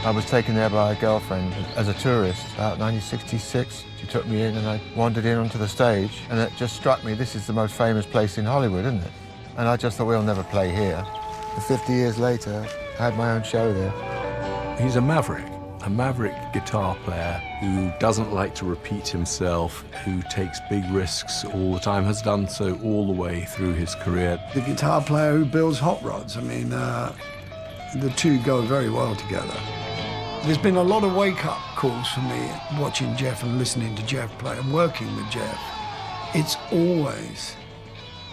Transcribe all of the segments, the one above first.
I was taken there by a girlfriend as a tourist about 1966. She took me in and I wandered in onto the stage, and it just struck me, this is the most famous place in Hollywood, isn't it? And I just thought, we'll never play here. 50 years later, I had my own show there. He's a maverick guitar player who doesn't like to repeat himself, who takes big risks all the time, has done so all the way through his career. The guitar player who builds hot rods, I mean, the two go very well together. There's been a lot of wake-up calls for me watching Jeff and listening to Jeff play and working with Jeff. It's always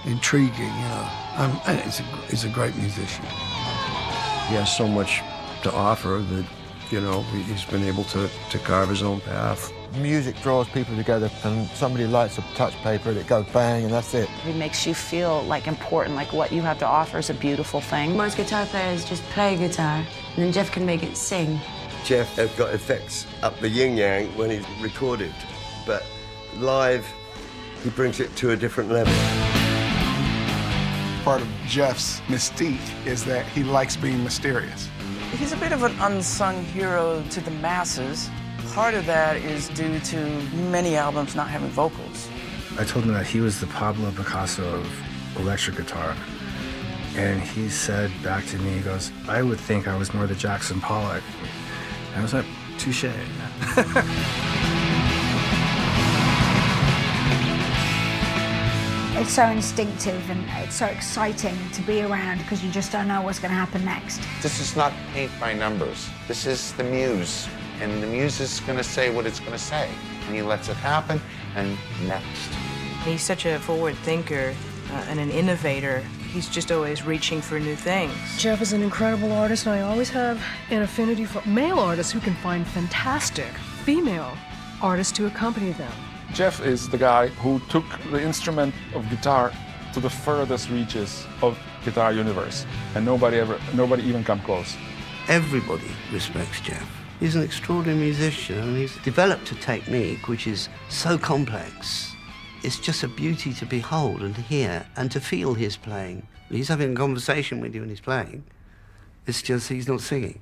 intriguing, you know, and he's a great musician. He has so much to offer that, you know, he's been able to carve his own path. Music draws people together, and somebody lights a touch paper and it goes bang, and that's it. It makes you feel like important, like what you have to offer is a beautiful thing. Most guitar players just play guitar, and then Jeff can make it sing. Jeff has got effects up the yin-yang when he's recorded, but live, he brings it to a different level. Part of Jeff's mystique is that he likes being mysterious. He's a bit of an unsung hero to the masses. Part of that is due to many albums not having vocals. I told him that he was the Pablo Picasso of electric guitar. And he said back to me, he goes, I would think I was more the Jackson Pollock. And I was like, touche. It's so instinctive and it's so exciting to be around because you just don't know what's going to happen next. This is not paint by numbers. This is the muse. And the muse is going to say what it's going to say. And he lets it happen, and next. He's such a forward thinker and an innovator. He's just always reaching for new things. Jeff is an incredible artist, and I always have an affinity for male artists who can find fantastic female artists to accompany them. Jeff is the guy who took the instrument of guitar to the furthest reaches of guitar universe, and nobody even come close. Everybody respects Jeff. He's an extraordinary musician, and he's developed a technique which is so complex. It's just a beauty to behold and to hear and to feel his playing. He's having a conversation with you when he's playing. It's just he's not singing.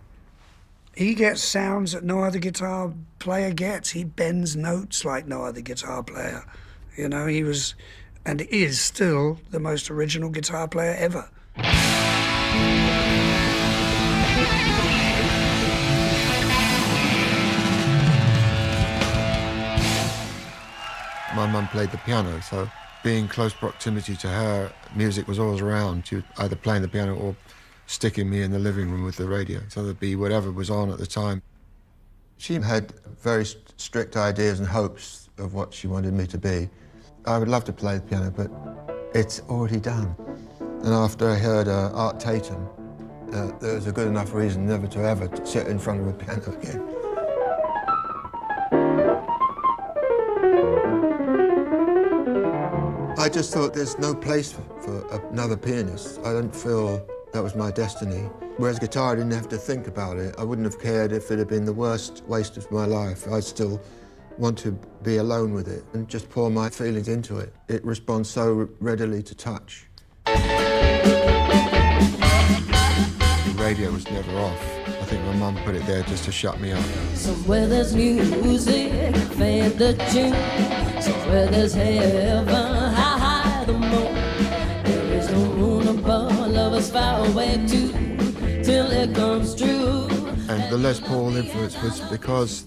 He gets sounds that no other guitar player gets. He bends notes like no other guitar player. You know, he was, and is still, the most original guitar player ever. My mum played the piano, so being in close proximity to her, music was always around. She was either playing the piano or sticking me in the living room with the radio, so there'd be whatever was on at the time. She had very strict ideas and hopes of what she wanted me to be. I would love to play the piano, but it's already done. And after I heard Art Tatum, there was a good enough reason never to ever sit in front of a piano again. I just thought there's no place for another pianist. I didn't feel that was my destiny. Whereas guitar, I didn't have to think about it. I wouldn't have cared if it had been the worst waste of my life. I'd still want to be alone with it and just pour my feelings into it. It responds so readily to touch. The radio was never off. I think my mum put it there just to shut me up. Somewhere there's music, fade the tune. Somewhere there's heaven, how high the moon. There is no moon above, love is far away too, till it comes true. And the Les Paul influence was because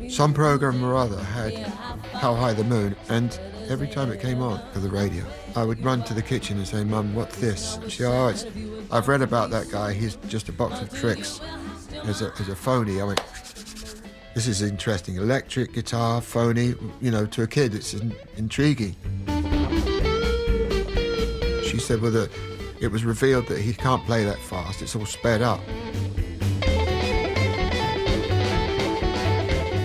some program or other had How High the Moon, and every time it came on for the radio, I would run to the kitchen and say, Mum, what's this? She said, oh, I've read about that guy, he's just a box of tricks. As a phony, I went, this is interesting. Electric guitar, phony, you know, to a kid, it's intriguing. She said, well, it was revealed that he can't play that fast, it's all sped up.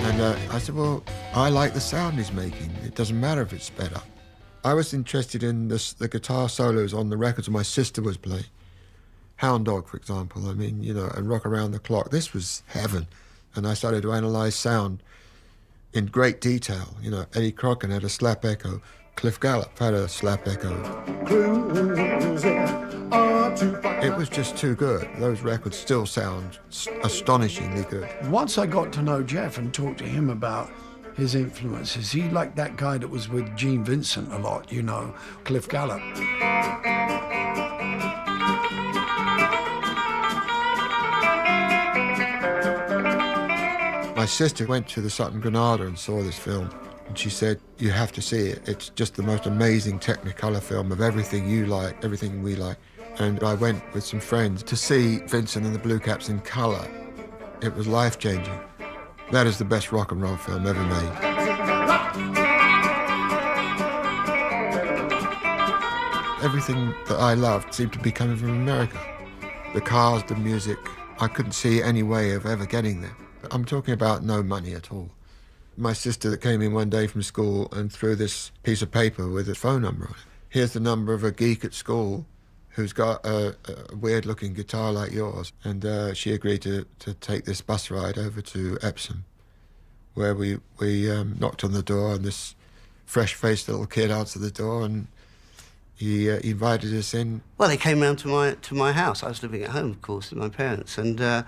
And I said, well, I like the sound he's making. It doesn't matter if it's sped up. I was interested in the guitar solos on the records my sister was playing. Hound Dog, for example, I mean, you know, and Rock Around the Clock. This was heaven. And I started to analyze sound in great detail. You know, Eddie Crocken had a slap echo. Cliff Gallup had a slap echo. It was just too good. Those records still sound astonishingly good. Once I got to know Jeff and talked to him about his influences, he liked that guy that was with Gene Vincent a lot, you know, Cliff Gallup. My sister went to the Sutton Granada and saw this film, and she said, you have to see it. It's just the most amazing Technicolor film of everything you like, everything we like. And I went with some friends to see Vincent and the Blue Caps in colour. It was life-changing. That is the best rock and roll film ever made. Everything that I loved seemed to be coming from America. The cars, the music, I couldn't see any way of ever getting there. I'm talking about no money at all. My sister that came in one day from school and threw this piece of paper with a phone number on it. Here's the number of a geek at school who's got a weird-looking guitar like yours. And she agreed to take this bus ride over to Epsom, where we knocked on the door, and this fresh-faced little kid answered the door, and he invited us in. Well, they came round to my house. I was living at home, of course, with my parents, and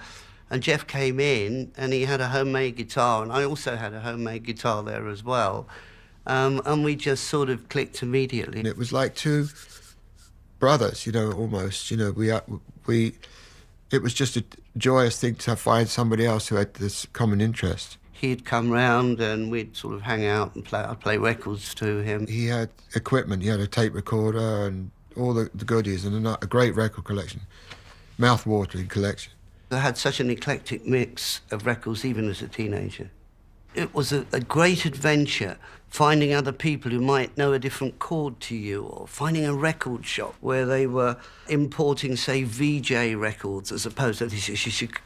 Jeff came in, and he had a homemade guitar, and I also had a homemade guitar there as well, and we just sort of clicked immediately. And it was like two brothers, you know, almost. You know, it was just a joyous thing to find somebody else who had this common interest. He'd come round and we'd sort of hang out and I'd play records to him. He had equipment. He had a tape recorder and all the goodies, and a great record collection, mouth-watering collection. I had such an eclectic mix of records even as a teenager. It was a great adventure, finding other people who might know a different chord to you, or finding a record shop where they were importing, say, VJ records, as opposed to the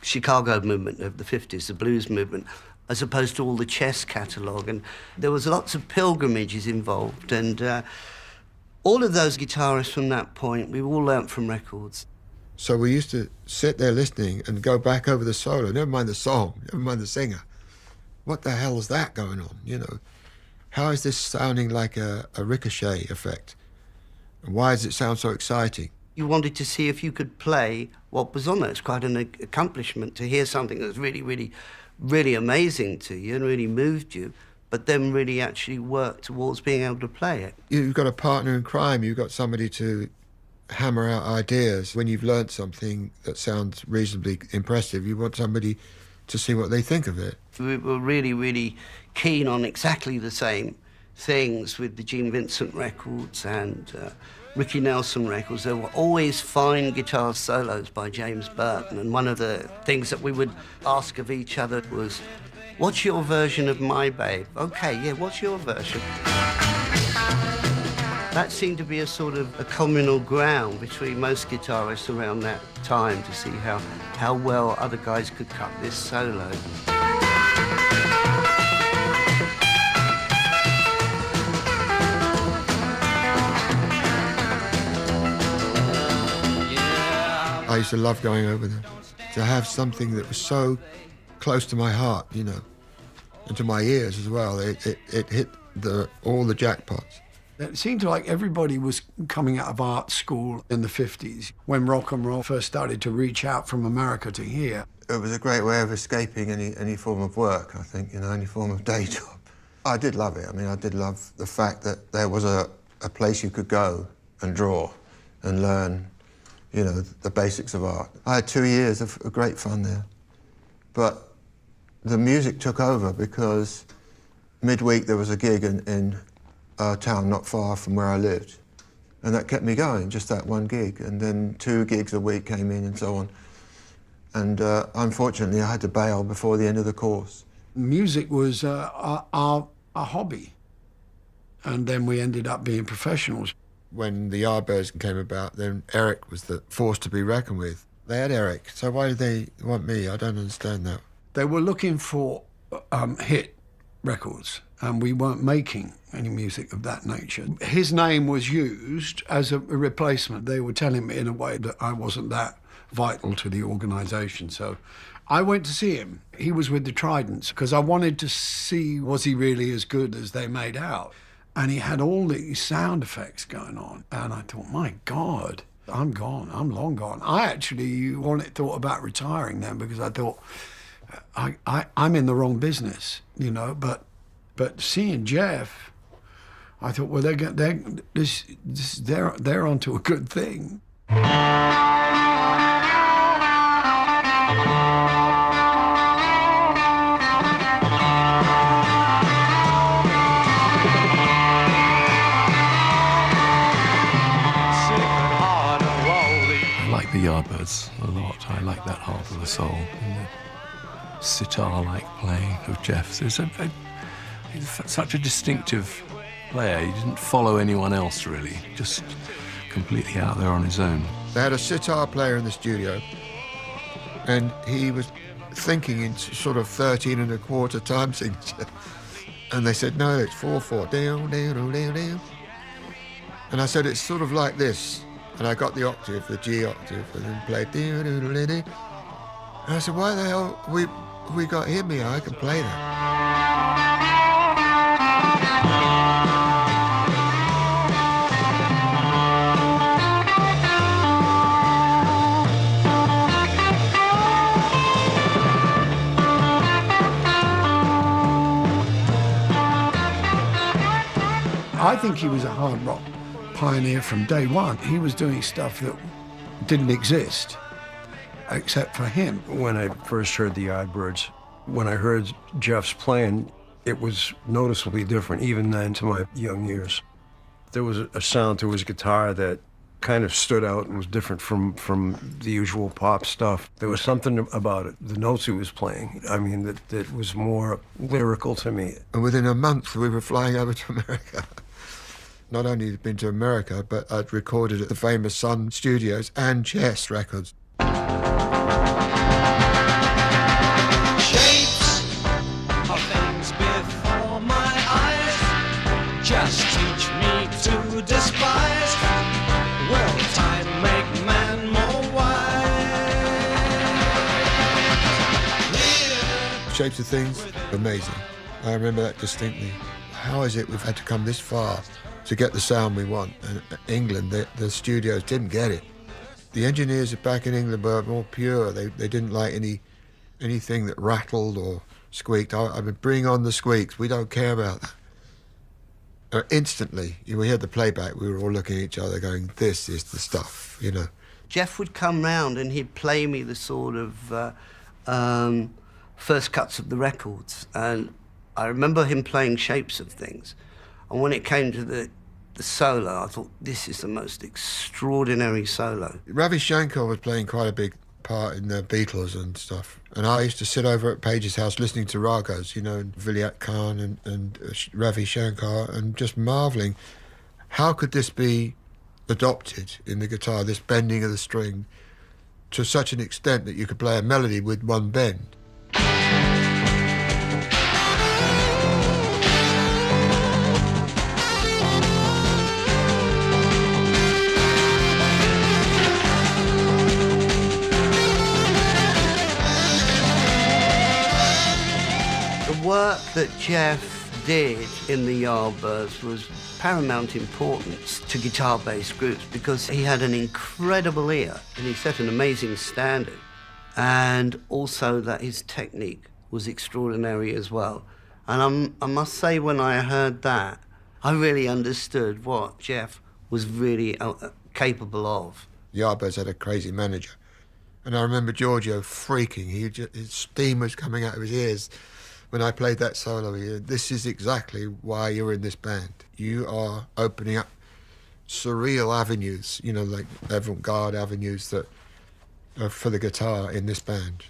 Chicago movement of the 50s, the blues movement, as opposed to all the chess catalogue. And there was lots of pilgrimages involved, and all of those guitarists from that point, we all learnt from records. So we used to sit there listening and go back over the solo, never mind the song, never mind the singer. What the hell is that going on, you know? How is this sounding like a ricochet effect? Why does it sound so exciting? You wanted to see if you could play what was on it. It's quite an accomplishment to hear something that's really, really, really amazing to you and really moved you, but then really actually work towards being able to play it. You've got a partner in crime. You've got somebody to hammer out ideas. When you've learned something that sounds reasonably impressive, you want somebody to see what they think of it. We were really, really keen on exactly the same things with the Gene Vincent records and Ricky Nelson records. There were always fine guitar solos by James Burton, and one of the things that we would ask of each other was, what's your version of My Babe? Okay, yeah, what's your version? That seemed to be a sort of a communal ground between most guitarists around that time to see how well other guys could cut this solo. I used to love going over there, to have something that was so close to my heart, you know, and to my ears as well. It hit all the jackpots. It seemed like everybody was coming out of art school in the 50s, when rock and roll first started to reach out from America to here. It was a great way of escaping any form of work, I think, you know, any form of day job. I did love it. I mean, I did love the fact that there was a place you could go and draw and learn, you know, the basics of art. I had 2 years of great fun there. But the music took over because midweek there was a gig in a town not far from where I lived. And that kept me going, just that one gig. And then 2 gigs a week came in and so on. And unfortunately, I had to bail before the end of the course. Music was our hobby. And then we ended up being professionals. When the Yardbirds came about, then Eric was the force to be reckoned with. They had Eric, so why did they want me? I don't understand that. They were looking for hit records, and we weren't making any music of that nature. His name was used as a replacement. They were telling me in a way that I wasn't that vital to the organisation. So I went to see him. He was with the Tridents, because I wanted to see, was he really as good as they made out? And he had all these sound effects going on. And I thought, my God, I'm gone. I'm long gone. I actually thought about retiring then because I thought, I'm in the wrong business, you know. But seeing Jeff, I thought, well, they're onto a good thing. The Yardbirds a lot. I like that heart of the soul and the sitar-like playing of Jeff's. He's such a distinctive player. He didn't follow anyone else really, just completely out there on his own. They had a sitar player in the studio, and he was thinking in sort of 13 1/4 time signature, and they said, no, it's 4/4, down, down, down, down. And I said, it's sort of like this. And I got the octave, the G octave, and then played. And I said, why the hell we got him here? I can play that. I think he was a hard rock pioneer from day one. He was doing stuff that didn't exist, except for him. When I first heard the Yardbirds, when I heard Jeff's playing, it was noticeably different, even then to my young years. There was a sound to his guitar that kind of stood out and was different from the usual pop stuff. There was something about it, the notes he was playing, I mean, that was more lyrical to me. And within a month, we were flying over to America. Not only had been to America, but I'd recorded at the famous Sun Studios and Chess Records. Shapes of things before my eyes just teach me to despise. Will time make man more wise? Shapes of Things, amazing. I remember that distinctly. How is it we've had to come this far to get the sound we want? And England, the studios didn't get it. The engineers back in England were more pure. They didn't like anything that rattled or squeaked. I mean, bring on the squeaks. We don't care about that. Instantly, we heard the playback. We were all looking at each other going, this is the stuff, you know. Jeff would come round and he'd play me the sort of first cuts of the records. And I remember him playing Shapes of Things. And when it came to the solo, I thought, this is the most extraordinary solo. Ravi Shankar was playing quite a big part in the Beatles and stuff. And I used to sit over at Page's house listening to ragas, you know, and Vilayat Khan and Ravi Shankar, and just marvelling, how could this be adopted in the guitar, this bending of the string, to such an extent that you could play a melody with one bend? Work that Jeff did in the Yardbirds was paramount importance to guitar-based groups because he had an incredible ear and he set an amazing standard, and also that his technique was extraordinary as well. And I must say, when I heard that, I really understood what Jeff was really capable of. The Yardbirds had a crazy manager, and I remember Giorgio freaking. His steam was coming out of his ears when I played that solo. This is exactly why you're in this band. You are opening up surreal avenues, you know, like avant-garde avenues that are for the guitar in this band.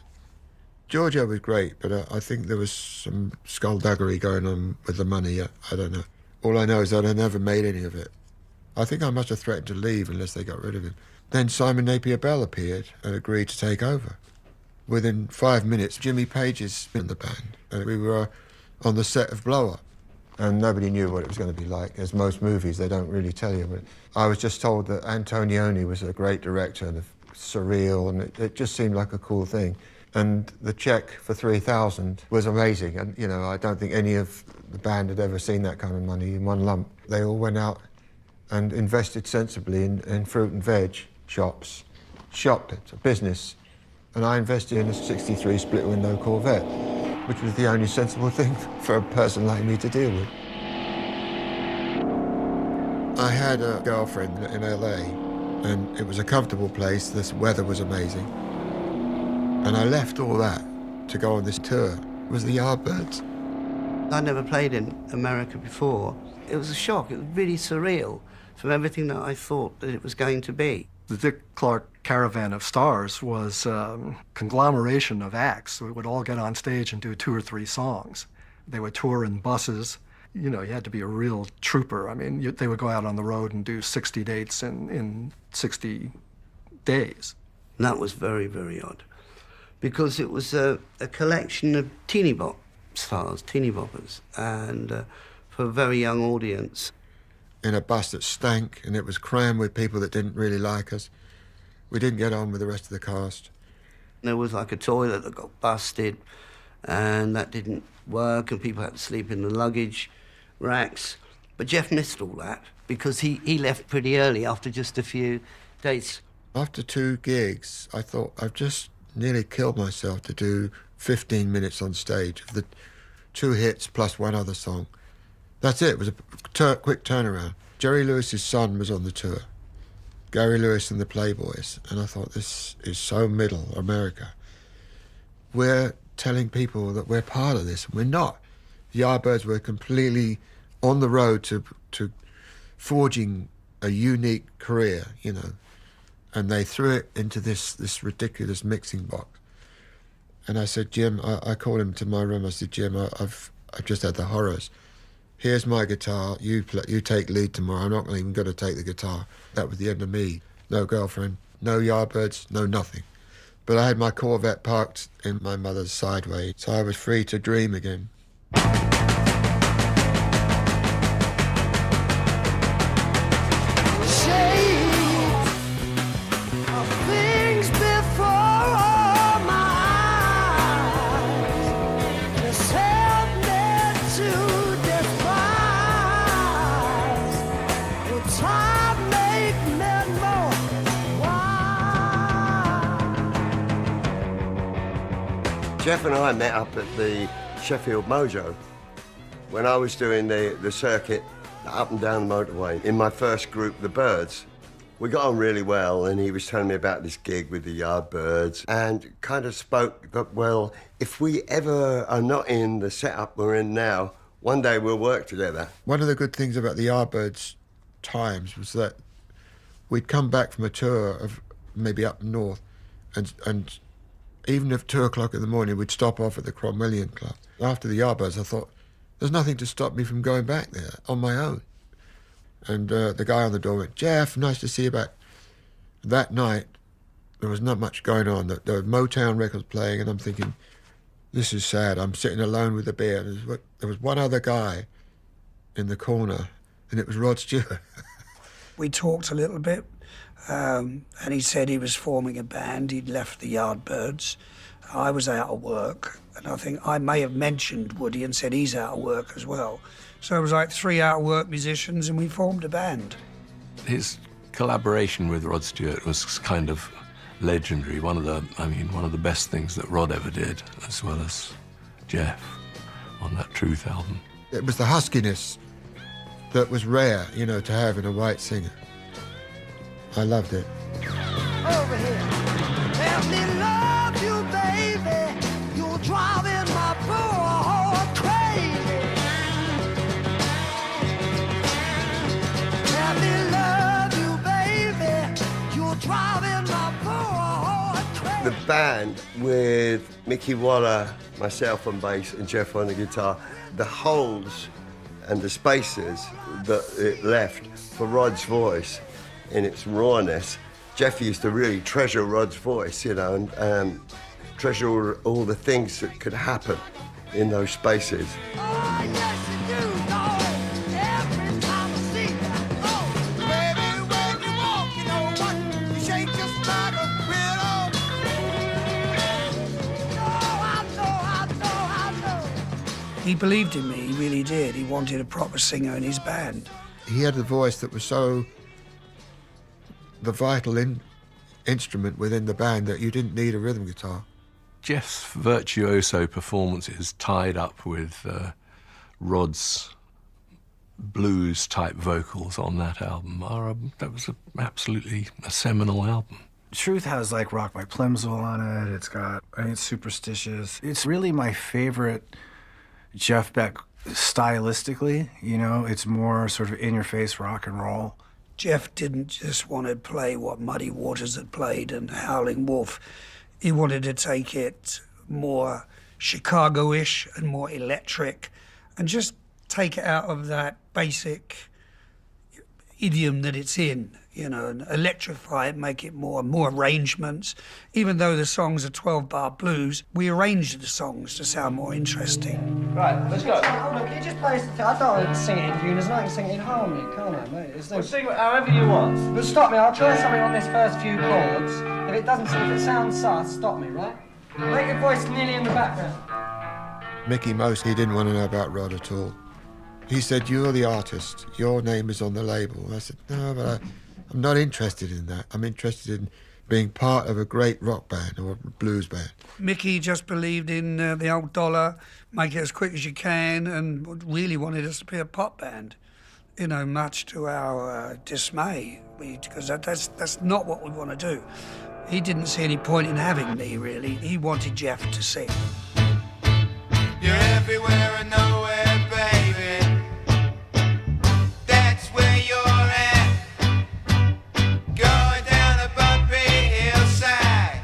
Giorgio was great, but I think there was some skullduggery going on with the money. I don't know. All I know is that I never made any of it. I think I must have threatened to leave unless they got rid of him. Then Simon Napier Bell appeared and agreed to take over. Within 5 minutes, Jimmy Page is in the band, and we were on the set of Blow Up, and nobody knew what it was going to be like. As most movies, they don't really tell you. But I was just told that Antonioni was a great director and surreal, and it just seemed like a cool thing. And the check for 3,000 was amazing. And, you know, I don't think any of the band had ever seen that kind of money in one lump. They all went out and invested sensibly in fruit and veg shops, shopped, it's a business. And I invested in a 63 split-window Corvette, which was the only sensible thing for a person like me to deal with. I had a girlfriend in LA, and it was a comfortable place. This weather was amazing. And I left all that to go on this tour. It was the Yardbirds. I'd never played in America before. It was a shock. It was really surreal from everything that I thought that it was going to be. The Dick Clark Caravan of Stars was a conglomeration of acts that would all get on stage and do 2 or 3 songs. They would tour in buses. You know, you had to be a real trooper. I mean, they would go out on the road and do 60 dates in 60 days. And that was very, very odd, because it was a collection of teeny bop stars, teeny boppers, and for a very young audience. In a bus that stank, and it was crammed with people that didn't really like us. We didn't get on with the rest of the cast. There was like a toilet that got busted, and that didn't work, and people had to sleep in the luggage racks. But Jeff missed all that, because he left pretty early after just a few dates. After 2 gigs, I thought, I've just nearly killed myself to do 15 minutes on stage of the 2 hits plus 1 other song. That's it. It was a quick turnaround. Jerry Lewis's son was on the tour, Gary Lewis and the Playboys, and I thought, this is so middle America. We're telling people that we're part of this, and we're not. The Yardbirds were completely on the road to forging a unique career, you know, and they threw it into this ridiculous mixing box. And I said, Jim, I called him to my room. I said, Jim, I've just had the horrors. Here's my guitar. You take lead tomorrow. I'm not even going to take the guitar. That was the end of me. No girlfriend, no Yardbirds, no nothing. But I had my Corvette parked in my mother's sideway, so I was free to dream again. Jeff and I met up at the Sheffield Mojo when I was doing the circuit up and down the motorway in my first group, the Birds. We got on really well, and he was telling me about this gig with the Yardbirds, and kind of spoke that, well, if we ever are not in the setup we're in now, one day we'll work together. One of the good things about the Yardbirds' times was that we'd come back from a tour of maybe up north, and even if 2 o'clock in the morning, we'd stop off at the Cromwellian Club. After the Yardbirds, I thought, there's nothing to stop me from going back there on my own. And the guy on the door went, Jeff, nice to see you back. That night, there was not much going on. There were Motown records playing, and I'm thinking, this is sad. I'm sitting alone with a beer. And there was one other guy in the corner, and it was Rod Stewart. We talked a little bit. And he said he was forming a band. He'd left the Yardbirds. I was out of work, and I think I may have mentioned Woody and said he's out of work as well. So it was like 3 out-of-work musicians, and we formed a band. His collaboration with Rod Stewart was kind of legendary. One of the best things that Rod ever did, as well as Jeff on that Truth album. It was the huskiness that was rare, you know, to have in a white singer. I loved it. Over here. Let me love you, baby. You're driving my poor heart crazy. Let me love you, baby. You're driving my poor heart crazy. The band with Mickey Waller, myself on bass, and Jeff on the guitar, the holes and the spaces that it left for Rod's voice in its rawness. Jeff used to really treasure Rod's voice, you know, and treasure all the things that could happen in those spaces. Oh, yes, you do, dog. Every time I see you. Oh, baby, when you walk, you know what? You shake just like a widow. He believed in me, he really did. He wanted a proper singer in his band. He had a voice that was so the vital instrument within the band that you didn't need a rhythm guitar. Jeff's virtuoso performances tied up with Rod's blues-type vocals on that album that was absolutely a seminal album. Truth has like Rock by Plimsoll on it. It's got, I think it's Superstitious. It's really my favorite Jeff Beck stylistically, you know? It's more sort of in-your-face rock and roll. Jeff didn't just want to play what Muddy Waters had played and Howling Wolf. He wanted to take it more Chicago-ish and more electric and just take it out of that basic idiom that it's in, you know, and electrify it, make it more arrangements. Even though the songs are 12-bar blues, we arranged the songs to sound more interesting. Right, let's go. Oh, look, you just play it. I don't want to sing it in unison, I can sing it in harmony, can't I, mate? Well, sing it however you want. But stop me, I'll try something on this first few chords. If it sounds sus, stop me, right? Make your voice nearly in the background. Mickey Most, he didn't want to know about Rod at all. He said, "You're the artist. Your name is on the label." I said, "No, but I'm not interested in that. I'm interested in being part of a great rock band or a blues band." Mickey just believed in the old dollar, make it as quick as you can, and really wanted us to be a pop band. You know, much to our dismay, because that's not what we want to do. He didn't see any point in having me, really. He wanted Jeff to sing. You're everywhere and nowhere, baby. That's where you're at. Going down a bumpy hillside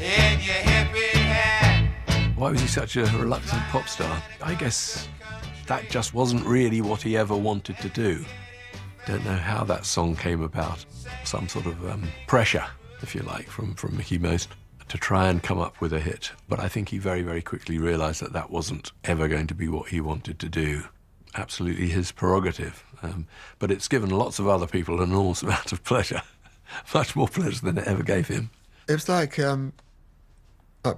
in your hippie hat. Why was he such a reluctant pop star? I guess that just wasn't really what he ever wanted to do. Don't know how that song came about. Some sort of pressure, if you like, from Mickey Most to try and come up with a hit. But I think he very, very quickly realised that that wasn't ever going to be what he wanted to do. Absolutely his prerogative. But it's given lots of other people an enormous amount of pleasure. Much more pleasure than it ever gave him. It was like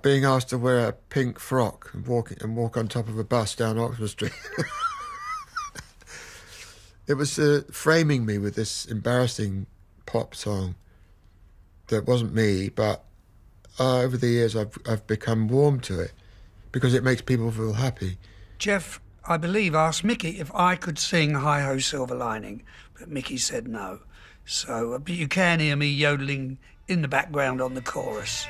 being asked to wear a pink frock and walk on top of a bus down Oxford Street. It was framing me with this embarrassing pop song that wasn't me, but over the years I've become warm to it because it makes people feel happy. Jeff, I believe, asked Mickey if I could sing Hi Ho Silver Lining, but Mickey said no. So but you can hear me yodeling in the background on the chorus.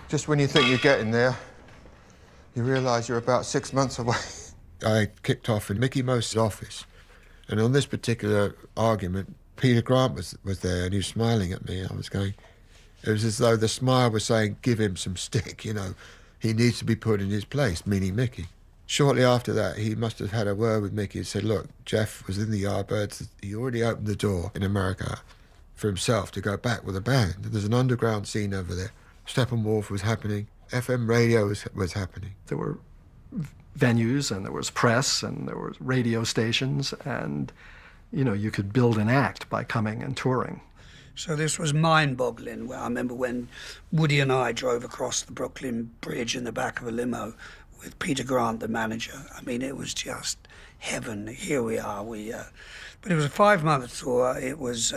Just when you think you're getting there, you realise you're about 6 months away. I kicked off in Mickey Most's office, and on this particular argument, Peter Grant was there, and he was smiling at me. I was going, it was as though the smile was saying, give him some stick, you know. He needs to be put in his place, meaning Mickey. Shortly after that, he must have had a word with Mickey and said, look, Jeff was in the Yardbirds. He already opened the door in America for himself to go back with a band. There's an underground scene over there. Steppenwolf was happening. FM radio was happening. There were venues, and there was press, and there were radio stations, and, you know, you could build an act by coming and touring. So this was mind-boggling. I remember when Woody and I drove across the Brooklyn Bridge in the back of a limo with Peter Grant, the manager. I mean, it was just heaven. Here we are. But it was a 5-month tour. It was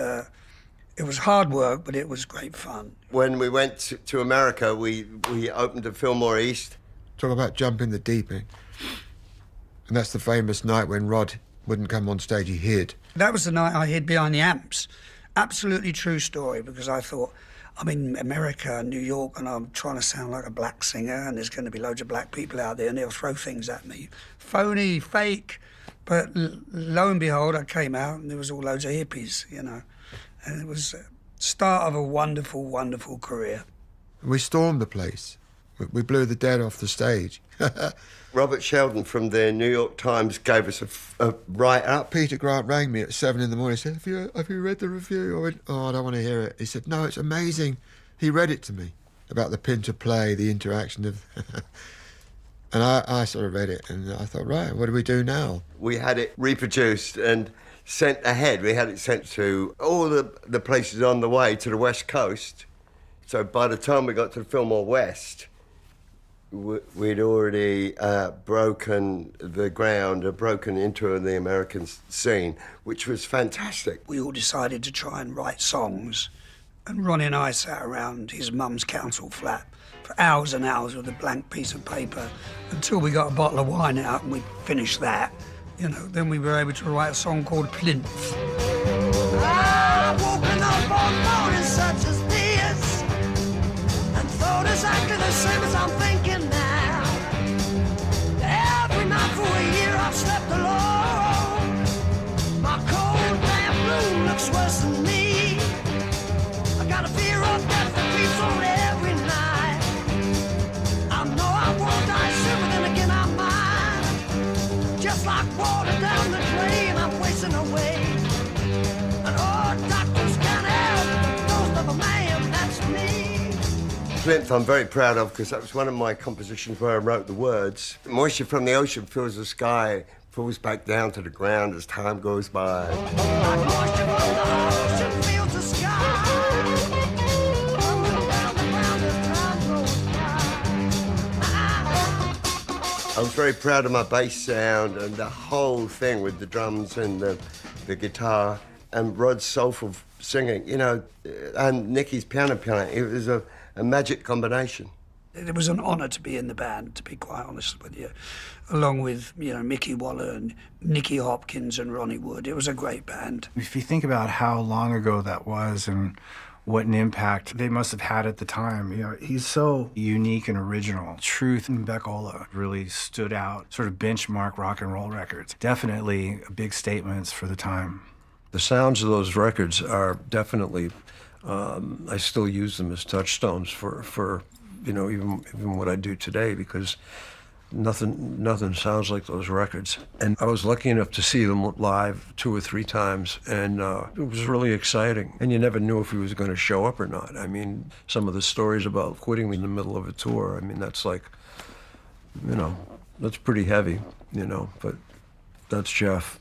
hard work, but it was great fun. When we went to America, we opened at Fillmore East. Talk about jumping the deep end. And that's the famous night when Rod wouldn't come on stage, he hid. That was the night I hid behind the amps. Absolutely true story, because I thought, I'm in America, New York, and I'm trying to sound like a black singer, and there's going to be loads of black people out there, and they'll throw things at me. Phony, fake. But lo and behold, I came out, and there was all loads of hippies, you know. And it was the start of a wonderful, wonderful career. We stormed the place. We blew the dead off the stage. Robert Sheldon from the New York Times gave us a write-up. Peter Grant rang me at 7 in the morning. He said, have you read the review? I went, oh, I don't want to hear it. He said, no, it's amazing. He read it to me. about the Pinter play, the interaction of... And I sort of read it, and I thought, right, what do we do now? We had it reproduced and sent ahead. We had it sent to all the places on the way to the West Coast. So by the time we got to the Fillmore West, we'd already broken the ground, broken into the American scene, which was fantastic. We all decided to try and write songs, and Ronnie and I sat around his mum's council flat for hours and hours with a blank piece of paper until we got a bottle of wine out and we finished that. You know, then we were able to write a song called Plinth. I've woken up on mornings such as this and thought exactly the same as I'm thinking now. Every night for a year I've slept alone. My cold, damp room looks worse than me. I got a fear of death that creeps on every night. I know I won't die soon, but then again I might. Just like water down the drain, I'm wasting away. And oh, doctors can't help the ghost of a man, that's me. Plinth I'm very proud of because that was one of my compositions where I wrote the words. Moisture from the ocean fills the sky, falls back down to the ground as time goes by. Like moisture from the ocean fills the sky. I was very proud of my bass sound and the whole thing with the drums and the guitar and Rod's soulful singing, you know, and Nicky's piano playing. It was a magic combination. It was an honour to be in the band, to be quite honest with you, along with, you know, Mickey Waller and Nicky Hopkins and Ronnie Wood. It was a great band. If you think about how long ago that was and what an impact they must have had at the time. You know, he's so unique and original. Truth and Beck really stood out, sort of benchmark rock and roll records. Definitely big statements for the time. The sounds of those records are definitely, I still use them as touchstones for you know, even what I do today, because nothing sounds like those records. And I was lucky enough to see them live 2 or 3 times, and it was really exciting. And you never knew if he was going to show up or not. I mean, some of the stories about quitting in the middle of a tour, I mean, that's like, you know, that's pretty heavy, you know, but that's Jeff.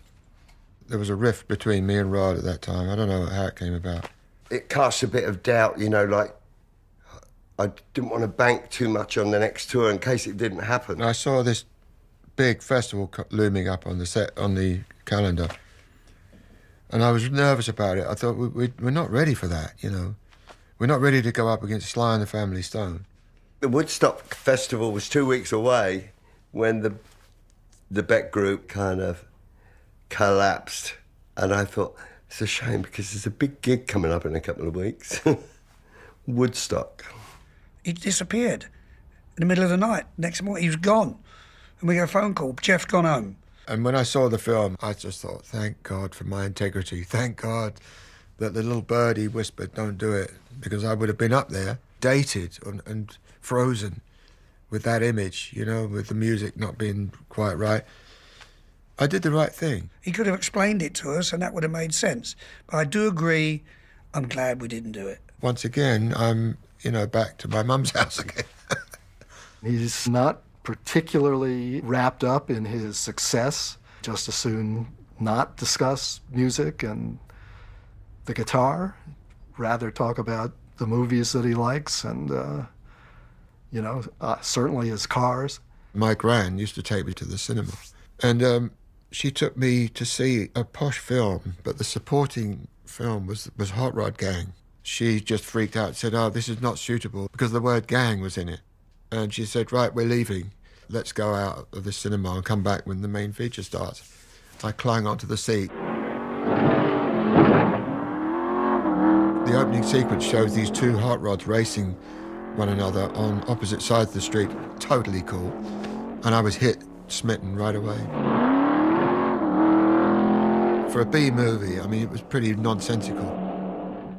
There was a rift between me and Rod at that time. I don't know how it came about. It casts a bit of doubt, you know, like, I didn't want to bank too much on the next tour in case it didn't happen. I saw this big festival looming up on the calendar, and I was nervous about it. I thought we're not ready for that, you know. We're not ready to go up against Sly and the Family Stone. The Woodstock Festival was 2 weeks away when the Beck group kind of collapsed, and I thought, it's a shame because there's a big gig coming up in a couple of weeks. Woodstock. He disappeared in the middle of the night. Next morning, he was gone. And we got a phone call, Jeff's gone home. And when I saw the film, I just thought, thank God for my integrity. Thank God that the little birdie whispered, don't do it, because I would have been up there, dated and frozen with that image, you know, with the music not being quite right. I did the right thing. He could have explained it to us, and that would have made sense. But I do agree, I'm glad we didn't do it. Once again, I'm, you know, back to my mum's house again. He's not particularly wrapped up in his success. Just as soon not discuss music and the guitar, rather talk about the movies that he likes and, you know, certainly his cars. My gran used to take me to the cinema, and she took me to see a posh film, but the supporting film was Hot Rod Gang. She just freaked out and said, oh, this is not suitable, because the word gang was in it. And she said, right, we're leaving. Let's go out of the cinema and come back when the main feature starts. I clung onto the seat. The opening sequence shows these 2 hot rods racing one another on opposite sides of the street. Totally cool. And I was smitten right away. For a B movie, I mean, it was pretty nonsensical.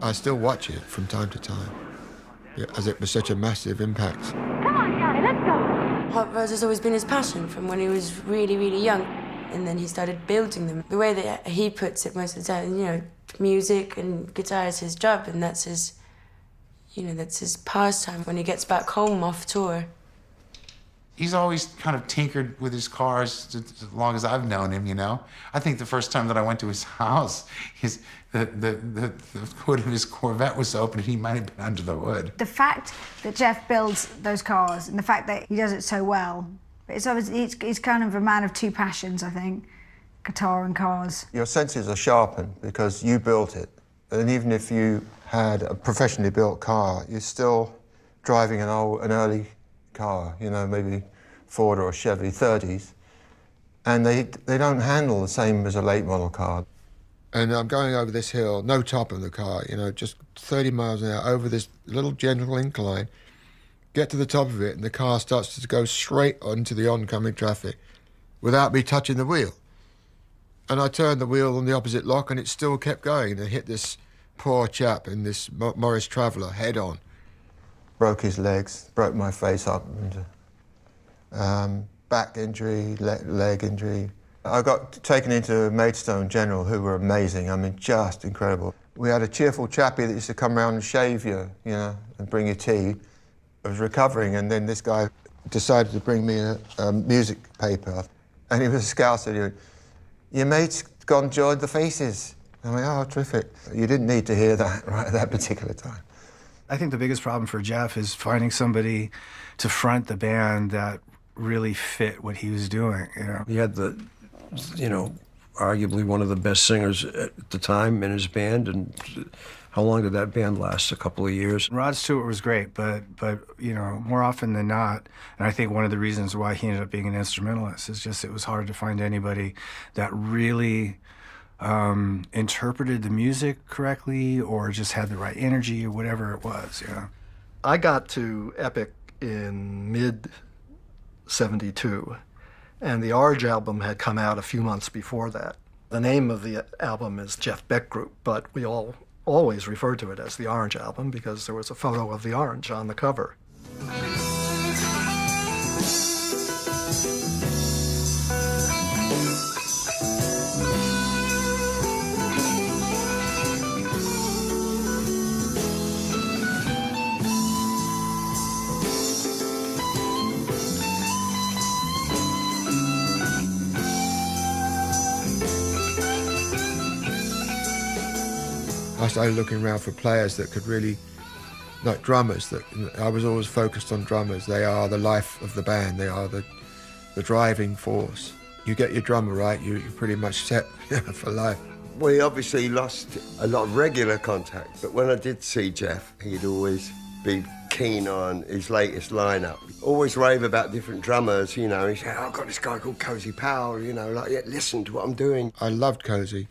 I still watch it from time to time, as it was such a massive impact. Come on, Johnny, let's go. Hot rods has always been his passion from when he was really, really young. And then he started building them. The way that he puts it most of the time, you know, music and guitar is his job, and that's his, You know, that's his pastime when he gets back home off tour. He's always kind of tinkered with his cars as long as I've known him, you know? I think the first time that I went to his house, the hood of his Corvette was open and he might have been under the hood. The fact that Jeff builds those cars and the fact that he does it so well, it's obviously, he's kind of a man of two passions, I think, guitar and cars. Your senses are sharpened because you built it. And even if you had a professionally built car, you're still driving an early car, you know, maybe Ford or a Chevy 30s, and they don't handle the same as a late model car. And I'm going over this hill, no top of the car, you know, just 30 miles an hour over this little gentle incline, get to the top of it, and the car starts to go straight onto the oncoming traffic without me touching the wheel. And I turned the wheel on the opposite lock, and it still kept going, and it hit this poor chap in this Morris Traveller head on. Broke his legs, broke my face up, and back injury, leg injury. I got taken into Maidstone General, who were amazing. I mean, just incredible. We had a cheerful chappie that used to come around and shave you, you know, and bring you tea. I was recovering, and then this guy decided to bring me a music paper, and he was a Scouser, and he went, "Your mate's gone joined the Faces." I went, "Oh, terrific." You didn't need to hear that right at that particular time. I think the biggest problem for Jeff is finding somebody to front the band that really fit what he was doing, you know. He had the, you know, arguably one of the best singers at the time in his band, and how long did that band last? A couple of years? Rod Stewart was great, but you know, more often than not, and I think one of the reasons why he ended up being an instrumentalist is just it was hard to find anybody that really interpreted the music correctly or just had the right energy or whatever it was, you know. I got to Epic in mid-'72, and the Orange album had come out a few months before that. The name of the album is Jeff Beck Group, but we all always referred to it as the Orange album because there was a photo of the orange on the cover. I started looking around for players that could really, like drummers, that I was always focused on drummers. They are the life of the band. They are the driving force. You get your drummer right, you're pretty much set for life. We obviously lost a lot of regular contact, but when I did see Jeff, he'd always be keen on his latest lineup. Always rave about different drummers, you know. He said, "Oh, I've got this guy called Cozy Powell, you know, like, yeah, listen to what I'm doing." I loved Cozy.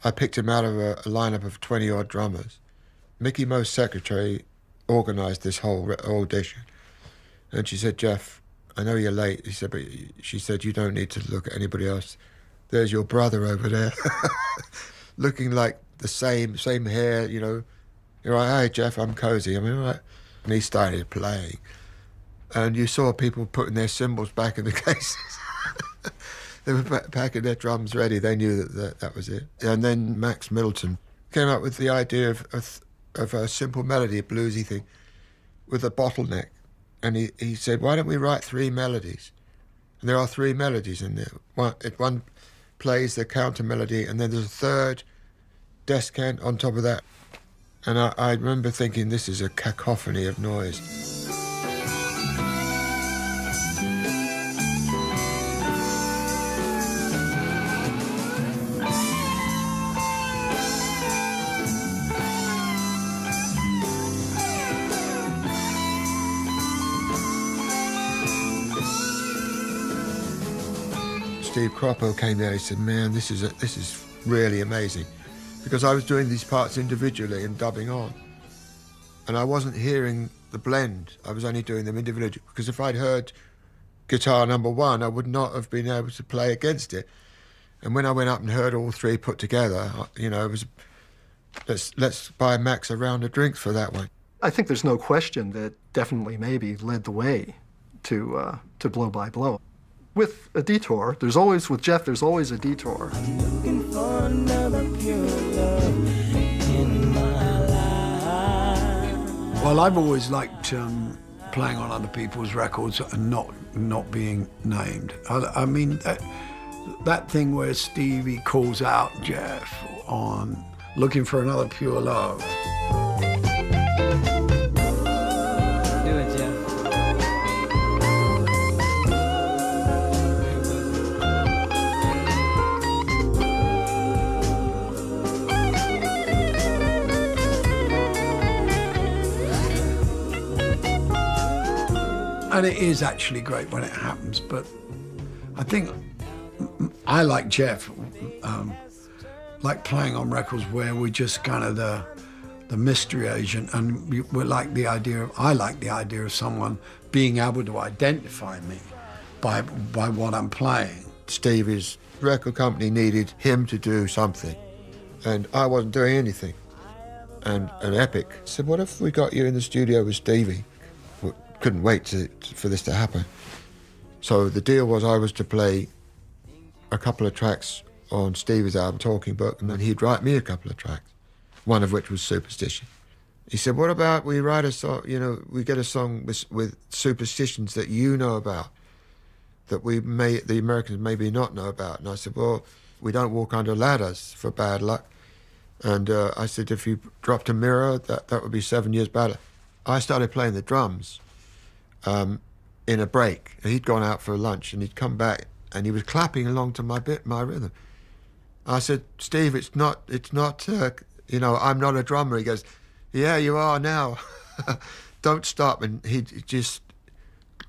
I picked him out of a lineup of 20-odd drummers. Mickey Mo's secretary organised this whole audition. And she said, "Jeff, I know you're late." He said, but she said, "You don't need to look at anybody else. There's your brother over there." Looking like the same hair, you know. You're like, "Hey, Jeff, I'm Cozy." I mean, all right. And he started playing. And you saw people putting their cymbals back in the cases. They were packing their drums ready. They knew that was it. And then Max Middleton came up with the idea of a simple melody, a bluesy thing, with a bottleneck. And he said, "Why don't we write 3 melodies?" And there are 3 melodies in there. One plays the counter melody, and then there's a third descant on top of that. And I remember thinking, this is a cacophony of noise. Steve Croppo came there. He said, "Man, this is really amazing," because I was doing these parts individually and dubbing on, and I wasn't hearing the blend. I was only doing them individually, because if I'd heard guitar number 1, I would not have been able to play against it. And when I went up and heard all 3 put together, you know, it was let's buy Max a round of drinks for that one. I think there's no question that Definitely Maybe led the way to Blow by Blow. With a detour, with Jeff, there's always a detour. I'm looking for another pure love in my life. Well, I've always liked playing on other people's records and not being named. I mean, that thing where Stevie calls out Jeff on Looking for Another Pure Love. Do it, Jeff. And it is actually great when it happens, but I think I like Jeff, like playing on records where we're just kind of the mystery agent, and I like the idea of someone being able to identify me by what I'm playing. Stevie's record company needed him to do something, and I wasn't doing anything. And Epic said, what if we got you in the studio with Stevie? Couldn't wait for this to happen. So the deal was I was to play a couple of tracks on Stevie's album, Talking Book, and then he'd write me a couple of tracks, one of which was Superstition. He said, what about we write a song, we get a song with superstitions that you know about, that the Americans maybe not know about. And I said, well, we don't walk under ladders for bad luck. And I said, if you dropped a mirror, that would be 7 years better. I started playing the drums in a break. He'd gone out for lunch and he'd come back and he was clapping along to my rhythm. I said, Steve, it's not, I'm not a drummer. He goes, yeah, you are now. Don't stop. And he just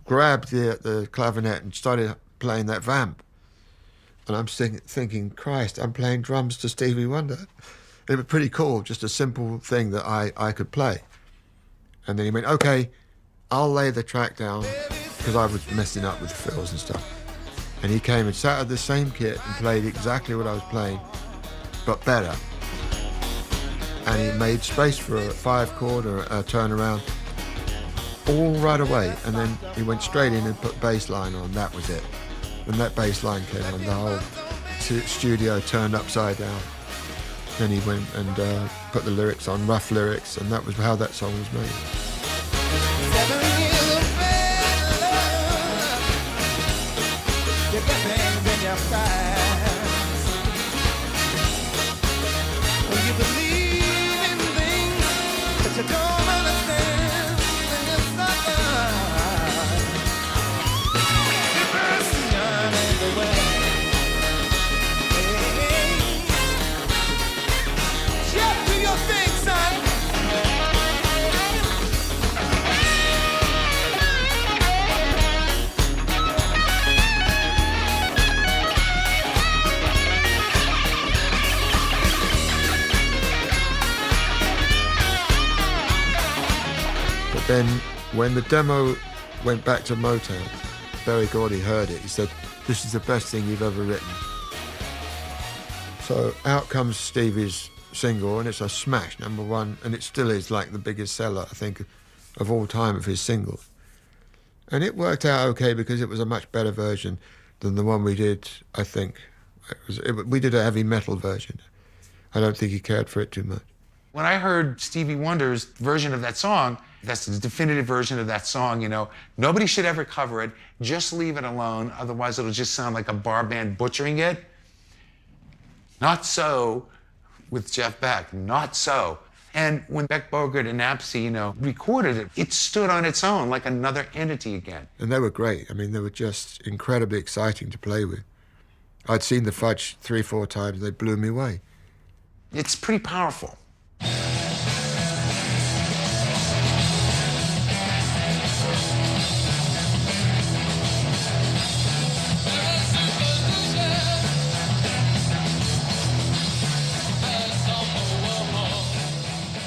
grabbed the clavinet and started playing that vamp. And I'm thinking, Christ, I'm playing drums to Stevie Wonder. It was pretty cool, just a simple thing that I could play. And then he went, okay, I'll lay the track down, because I was messing up with fills and stuff. And he came and sat at the same kit and played exactly what I was playing, but better. And he made space for a 5-chord or a turnaround all right away. And then he went straight in and put bass line on. That was it. When that bass line came on, the whole studio turned upside down. Then he went and put the lyrics on, rough lyrics, and that was how that song was made. 7 years of bad love, you got things in your past. When you believe in things that you don't understand, then you suffer. Depression is the way. Just do your thing, son. But then when the demo went back to Motown, Berry Gordy heard it. He said, this is the best thing you've ever written. So out comes Stevie's single, and it's a smash, #1, and it still is like the biggest seller, I think, of all time of his singles. And it worked out okay because it was a much better version than the one we did, I think. We did a heavy metal version. I don't think he cared for it too much. When I heard Stevie Wonder's version of that song, that's the definitive version of that song, nobody should ever cover it, just leave it alone, otherwise it'll just sound like a bar band butchering it. Not so with Jeff Beck, not so. And when Beck, Bogert, and Apsey, recorded it, it stood on its own like another entity again. And they were great. I mean, they were just incredibly exciting to play with. I'd seen the Fudge 3-4 times, they blew me away. It's pretty powerful.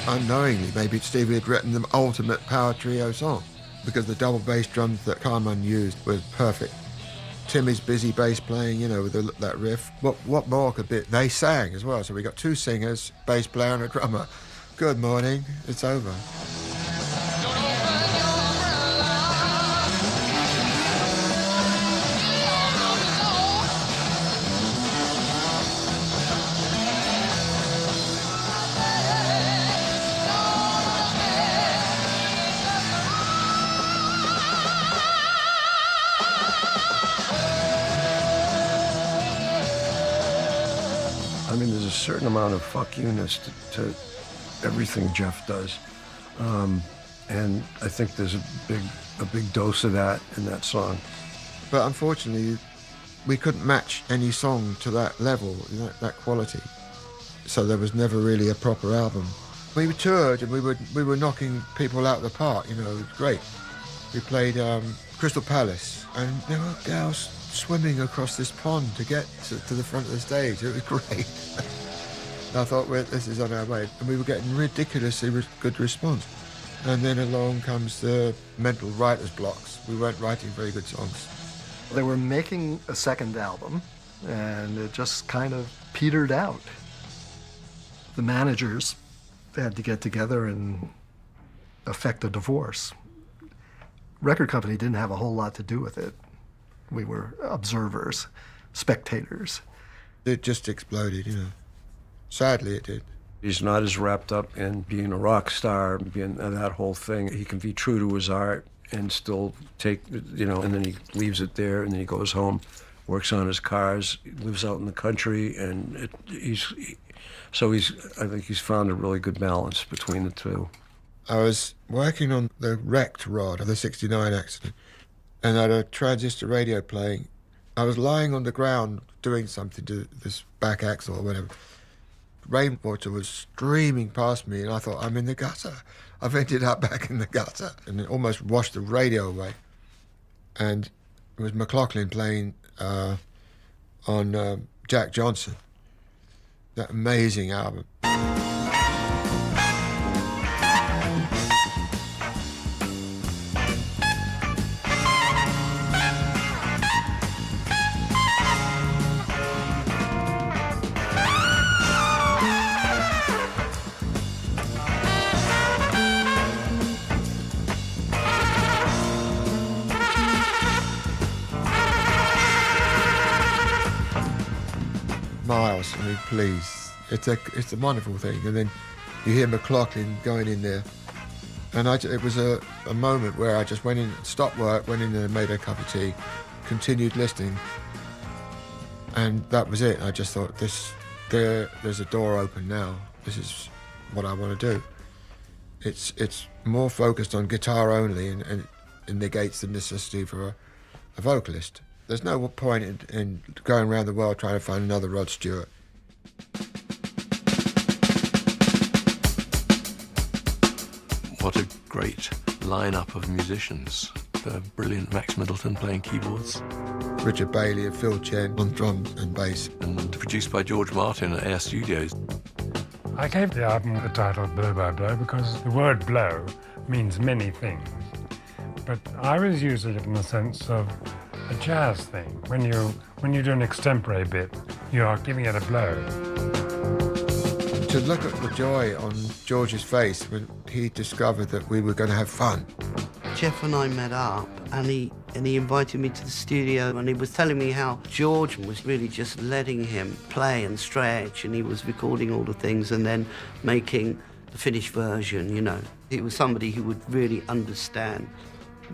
Unknowingly, maybe Stevie had written the ultimate power trio song because the double bass drums that Carmen used were perfect. Timmy's busy bass playing, with that riff. What more could be? They sang as well, so we got 2 singers, bass player and a drummer. Good morning, it's over. certain amount of fuck you-ness to everything Jeff does. And I think there's a big dose of that in that song. But unfortunately, we couldn't match any song to that level, that quality. So there was never really a proper album. We toured and we were knocking people out of the park, you know, it was great. We played Crystal Palace and there were girls swimming across this pond to get to the front of the stage. It was great. I thought, well, this is on our way. And we were getting ridiculously good response. And then along comes the mental writer's blocks. We weren't writing very good songs. They were making a second album, and it just kind of petered out. The managers had to get together and effect a divorce. Record company didn't have a whole lot to do with it. We were observers, spectators. It just exploded, you know. Sadly, it did. He's not as wrapped up in being a rock star, being that whole thing. He can be true to his art and still take, you know, and then he leaves it there, and then he goes home, works on his cars, lives out in the country, and I think he's found a really good balance between the two. I was working on the wrecked rod of the '69 accident, and I had a transistor radio playing. I was lying on the ground doing something to this back axle or whatever. Rainwater was streaming past me, and I thought, I'm in the gutter. I've ended up back in the gutter. And it almost washed the radio away. And it was McLaughlin playing on Jack Johnson, that amazing album. Miles, I mean, please. It's a wonderful thing. And then you hear McLaughlin going in there. And it was a moment where I just went in, stopped work, went in there, made a cup of tea, continued listening. And that was it. I just thought, there's a door open now. This is what I want to do. It's more focused on guitar only, and it negates the necessity for a vocalist. There's no point in going around the world trying to find another Rod Stewart. What a great lineup of musicians. The brilliant Max Middleton playing keyboards. Richard Bailey and Phil Chen on drums and bass. And produced by George Martin at Air Studios. I gave the album the title Blow by Blow because the word blow means many things. But I was using it in the sense of a jazz thing. When you do an extempore bit, you are giving it a blow. To look at the joy on George's face when he discovered that we were going to have fun. Jeff and I met up, and he invited me to the studio, and he was telling me how George was really just letting him play and stretch, and he was recording all the things and then making the finished version, you know. He was somebody who would really understand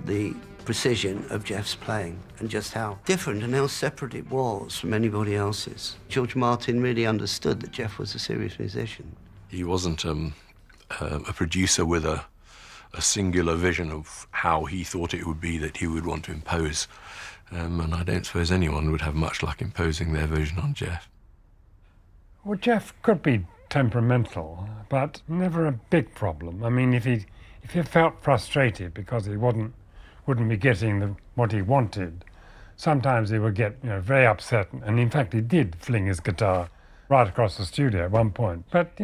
the precision of Jeff's playing and just how different and how separate it was from anybody else's. George Martin really understood that Jeff was a serious musician. He wasn't a producer with a singular vision of how he thought it would be that he would want to impose. And I don't suppose anyone would have much luck imposing their version on Jeff. Well, Jeff could be temperamental, but never a big problem. I mean, if he felt frustrated because he wouldn't be getting what he wanted, sometimes he would get very upset, and in fact he did fling his guitar right across the studio at one point. But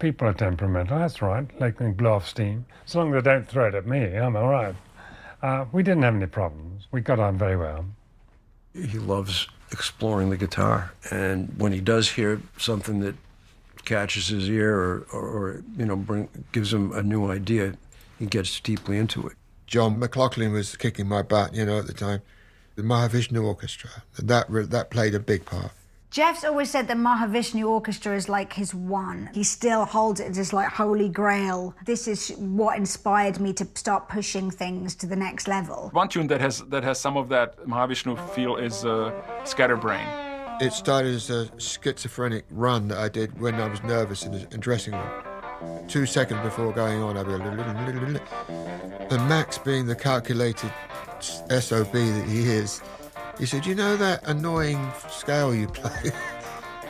people are temperamental, that's right, they can blow off steam. As long as they don't throw it at me, I'm all right. We didn't have any problems. We got on very well. He loves exploring the guitar, and when he does hear something that catches his ear or gives him a new idea, he gets deeply into it. John McLaughlin was kicking my butt, at the time. The Mahavishnu Orchestra, that played a big part. Jeff's always said the Mahavishnu Orchestra is like his one. He still holds it as his holy grail. This is what inspired me to start pushing things to the next level. One tune that has some of that Mahavishnu feel is Scatterbrain. It started as a schizophrenic run that I did when I was nervous in the dressing room. 2 seconds before going on, I'd be and Max, being the calculated SOB that he is, he said, "You know that annoying scale you play?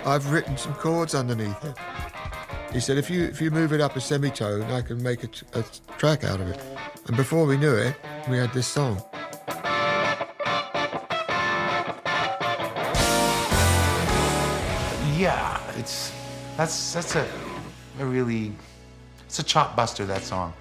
I've written some chords underneath it." He said, if you move it up a semitone, I can make a track out of it. And before we knew it, we had this song. Yeah, that's a really, it's a chop buster, that song.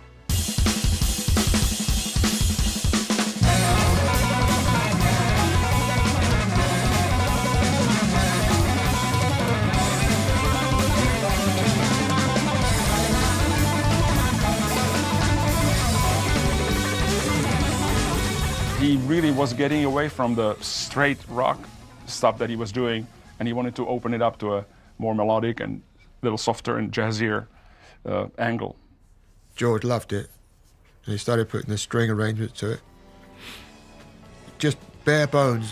He really was getting away from the straight rock stuff that he was doing, and he wanted to open it up to a more melodic and a little softer and jazzier angle. George loved it, and he started putting the string arrangements to it. Just bare bones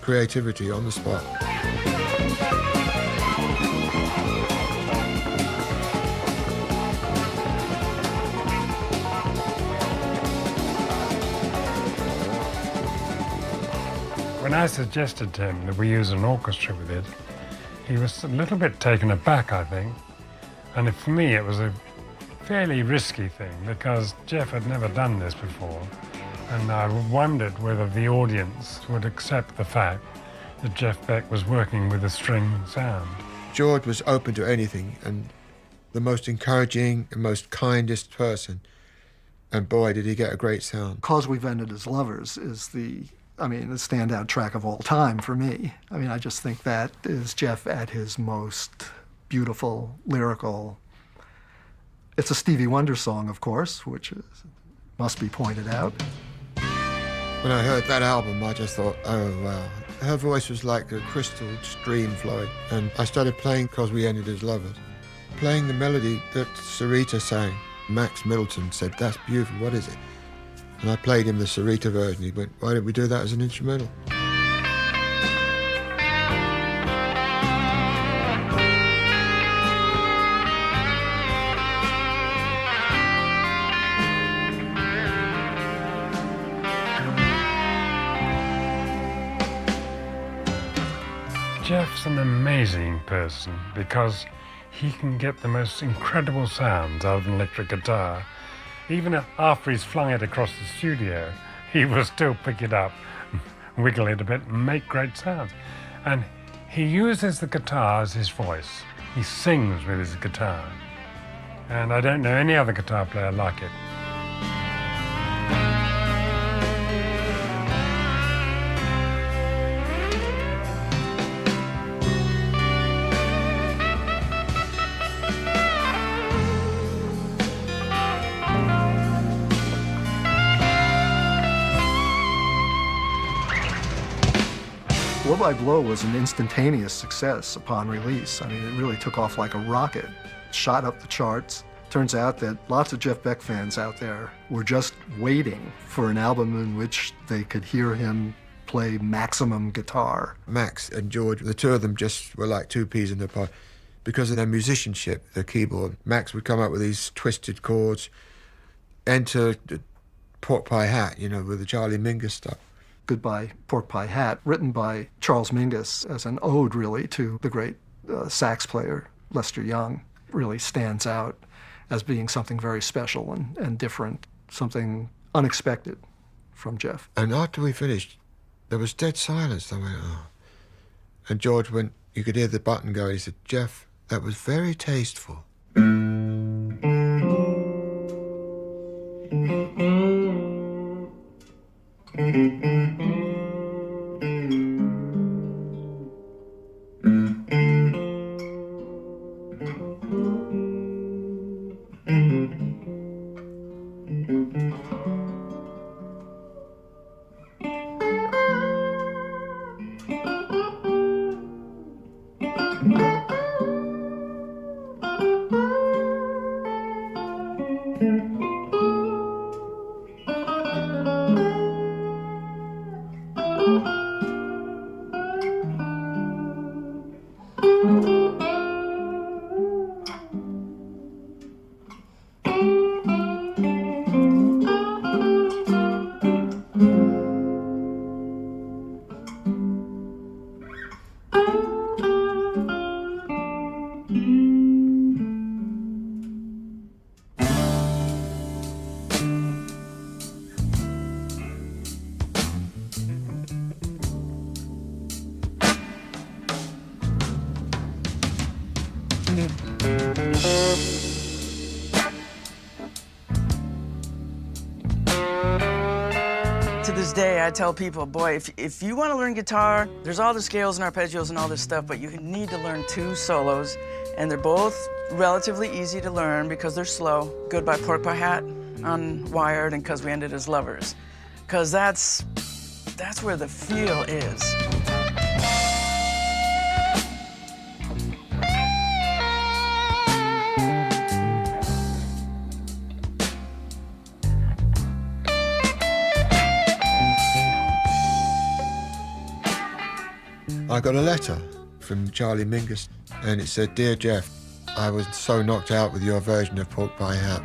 creativity on the spot. When I suggested to him that we use an orchestra with it, he was a little bit taken aback, I think. And for me, it was a fairly risky thing because Jeff had never done this before. And I wondered whether the audience would accept the fact that Jeff Beck was working with a string sound. George was open to anything and the most encouraging and most kindest person. And boy, did he get a great sound. 'Cause We've Ended as Lovers is the standout track of all time for me. I just think that is Jeff at his most beautiful, lyrical. It's a Stevie Wonder song, of course, which must be pointed out. When I heard that album, I just thought, oh, wow. Her voice was like a crystal stream flowing. And I started playing 'Cause We Ended as Lovers, playing the melody that Sarita sang. Max Middleton said, "That's beautiful, what is it?" And I played him the Sarita version. He went, "Why don't we do that as an instrumental?" Jeff's an amazing person because he can get the most incredible sounds out of an electric guitar. Even after he's flung it across the studio, he will still pick it up, wiggle it a bit, and make great sounds. And he uses the guitar as his voice. He sings with his guitar. And I don't know any other guitar player like it. Blow by Blow was an instantaneous success upon release. It really took off like a rocket, shot up the charts. Turns out that lots of Jeff Beck fans out there were just waiting for an album in which they could hear him play maximum guitar. Max and George, the two of them just were like two peas in a pod. Because of their musicianship, the keyboard, Max would come up with these twisted chords, enter the Pork Pie Hat, with the Charlie Mingus stuff. Goodbye Pork Pie Hat, written by Charles Mingus as an ode, really, to the great sax player Lester Young, really stands out as being something very special and different, something unexpected from Jeff. And after we finished, there was dead silence. I went, oh. And George went, you could hear the button go, he said, "Jeff, that was very tasteful." day, I tell people, boy, if you want to learn guitar, there's all the scales and arpeggios and all this stuff, but you need to learn 2 solos, and they're both relatively easy to learn because they're slow. Goodbye Pork Pie Hat on Wired and 'Cause We Ended as Lovers. Because that's where the feel is. I got a letter from Charlie Mingus, and it said, "Dear Jeff, I was so knocked out with your version of Pork Pie Hat."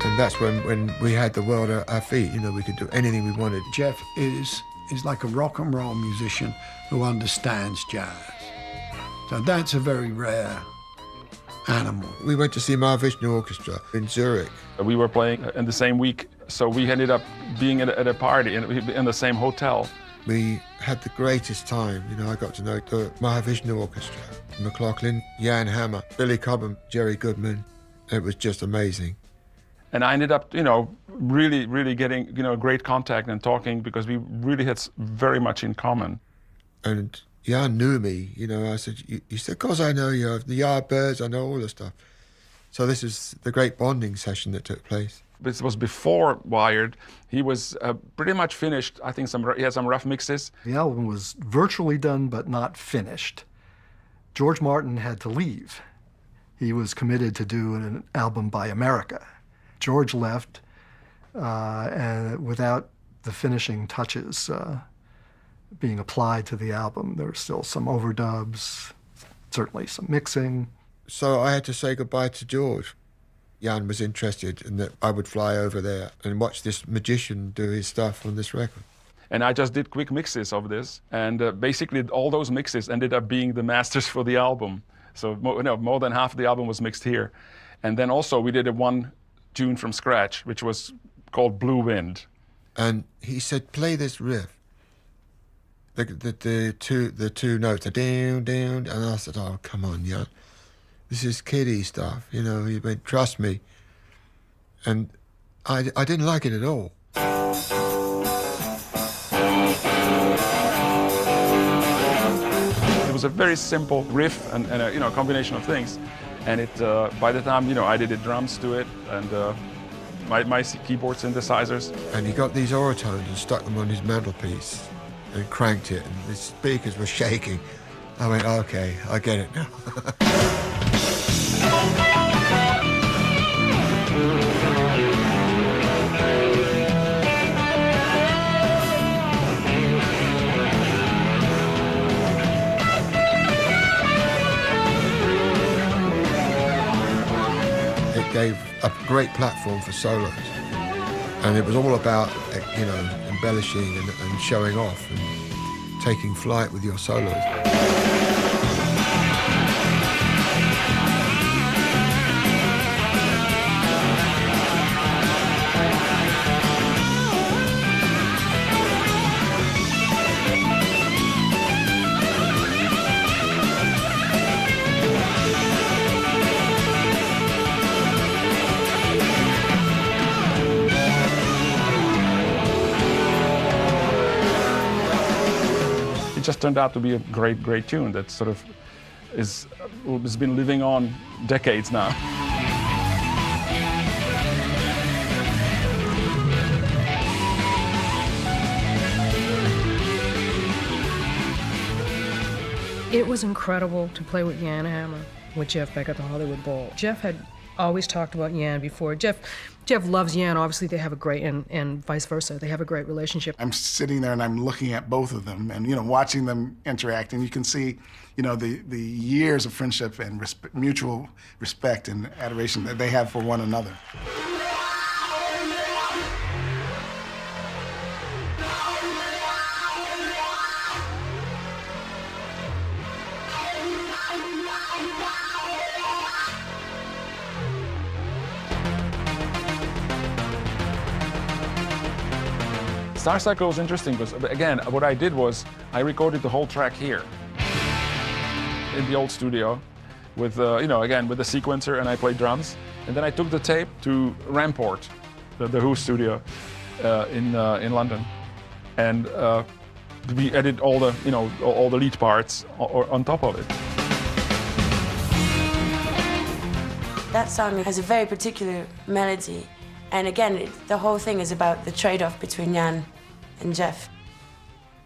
And that's when we had the world at our feet. You know, we could do anything we wanted. Jeff is like a rock and roll musician who understands jazz. So that's a very rare animal. We went to see Mahavishnu Orchestra in Zurich. We were playing in the same week, so we ended up being at a party in the same hotel. We had the greatest time. You know, I got to know the Mahavishnu Orchestra, McLaughlin, Jan Hammer, Billy Cobham, Jerry Goodman. It was just amazing. And I ended up, you know, really getting, you know, great contact and talking because we really had very much in common. And Jan knew me, you know. I said, he said, "Of course I know you, the Yardbirds, I know all the stuff." So this is the great bonding session that took place. This was before Wired. He was pretty much finished. I think he had some rough mixes. The album was virtually done but not finished. George Martin had to leave. He was committed to do an album by America. George left, and without the finishing touches being applied to the album. There were still some overdubs, certainly some mixing. So I had to say goodbye to George. Jan was interested in that I would fly over there and watch this magician do his stuff on this record. And I just did quick mixes of this, and basically all those mixes ended up being the masters for the album. So more than half of the album was mixed here. And then also we did one tune from scratch, which was called Blue Wind. And he said, "Play this riff." The two notes, down, down, and I said, "Oh, come on, Jan. This is kiddie stuff, you know." He went, "Trust me." And I didn't like it at all. It was a very simple riff and a, you know, combination of things. And it, by the time, you know, I did drums to it and my keyboard synthesizers. And he got these oratones and stuck them on his mantelpiece and cranked it, and the speakers were shaking. I went, "Okay, I get it now." It gave a great platform for solos, and it was all about, you know, embellishing and showing off and taking flight with your solos. Just turned out to be a great tune that sort of has been living on decades now. It was incredible to play with Jan Hammer, with Jeff Beck at the Hollywood Bowl. Jeff had always talked about Jan before. Jeff loves Jan. Obviously, they have a great, and vice versa, they have a great relationship. I'm sitting there and I'm looking at both of them and, you know, watching them interact, and you can see, you know, the years of friendship and mutual respect and adoration that they have for one another. Star Cycle was interesting because, again, what I did was I recorded the whole track here in the old studio with, you know, again, with the sequencer, and I played drums. And then I took the tape to Ramport the Who studio in London, and we edit all the all the lead parts on top of it. That song has a very particular melody, and again, the whole thing is about the trade-off between Jan and Jeff.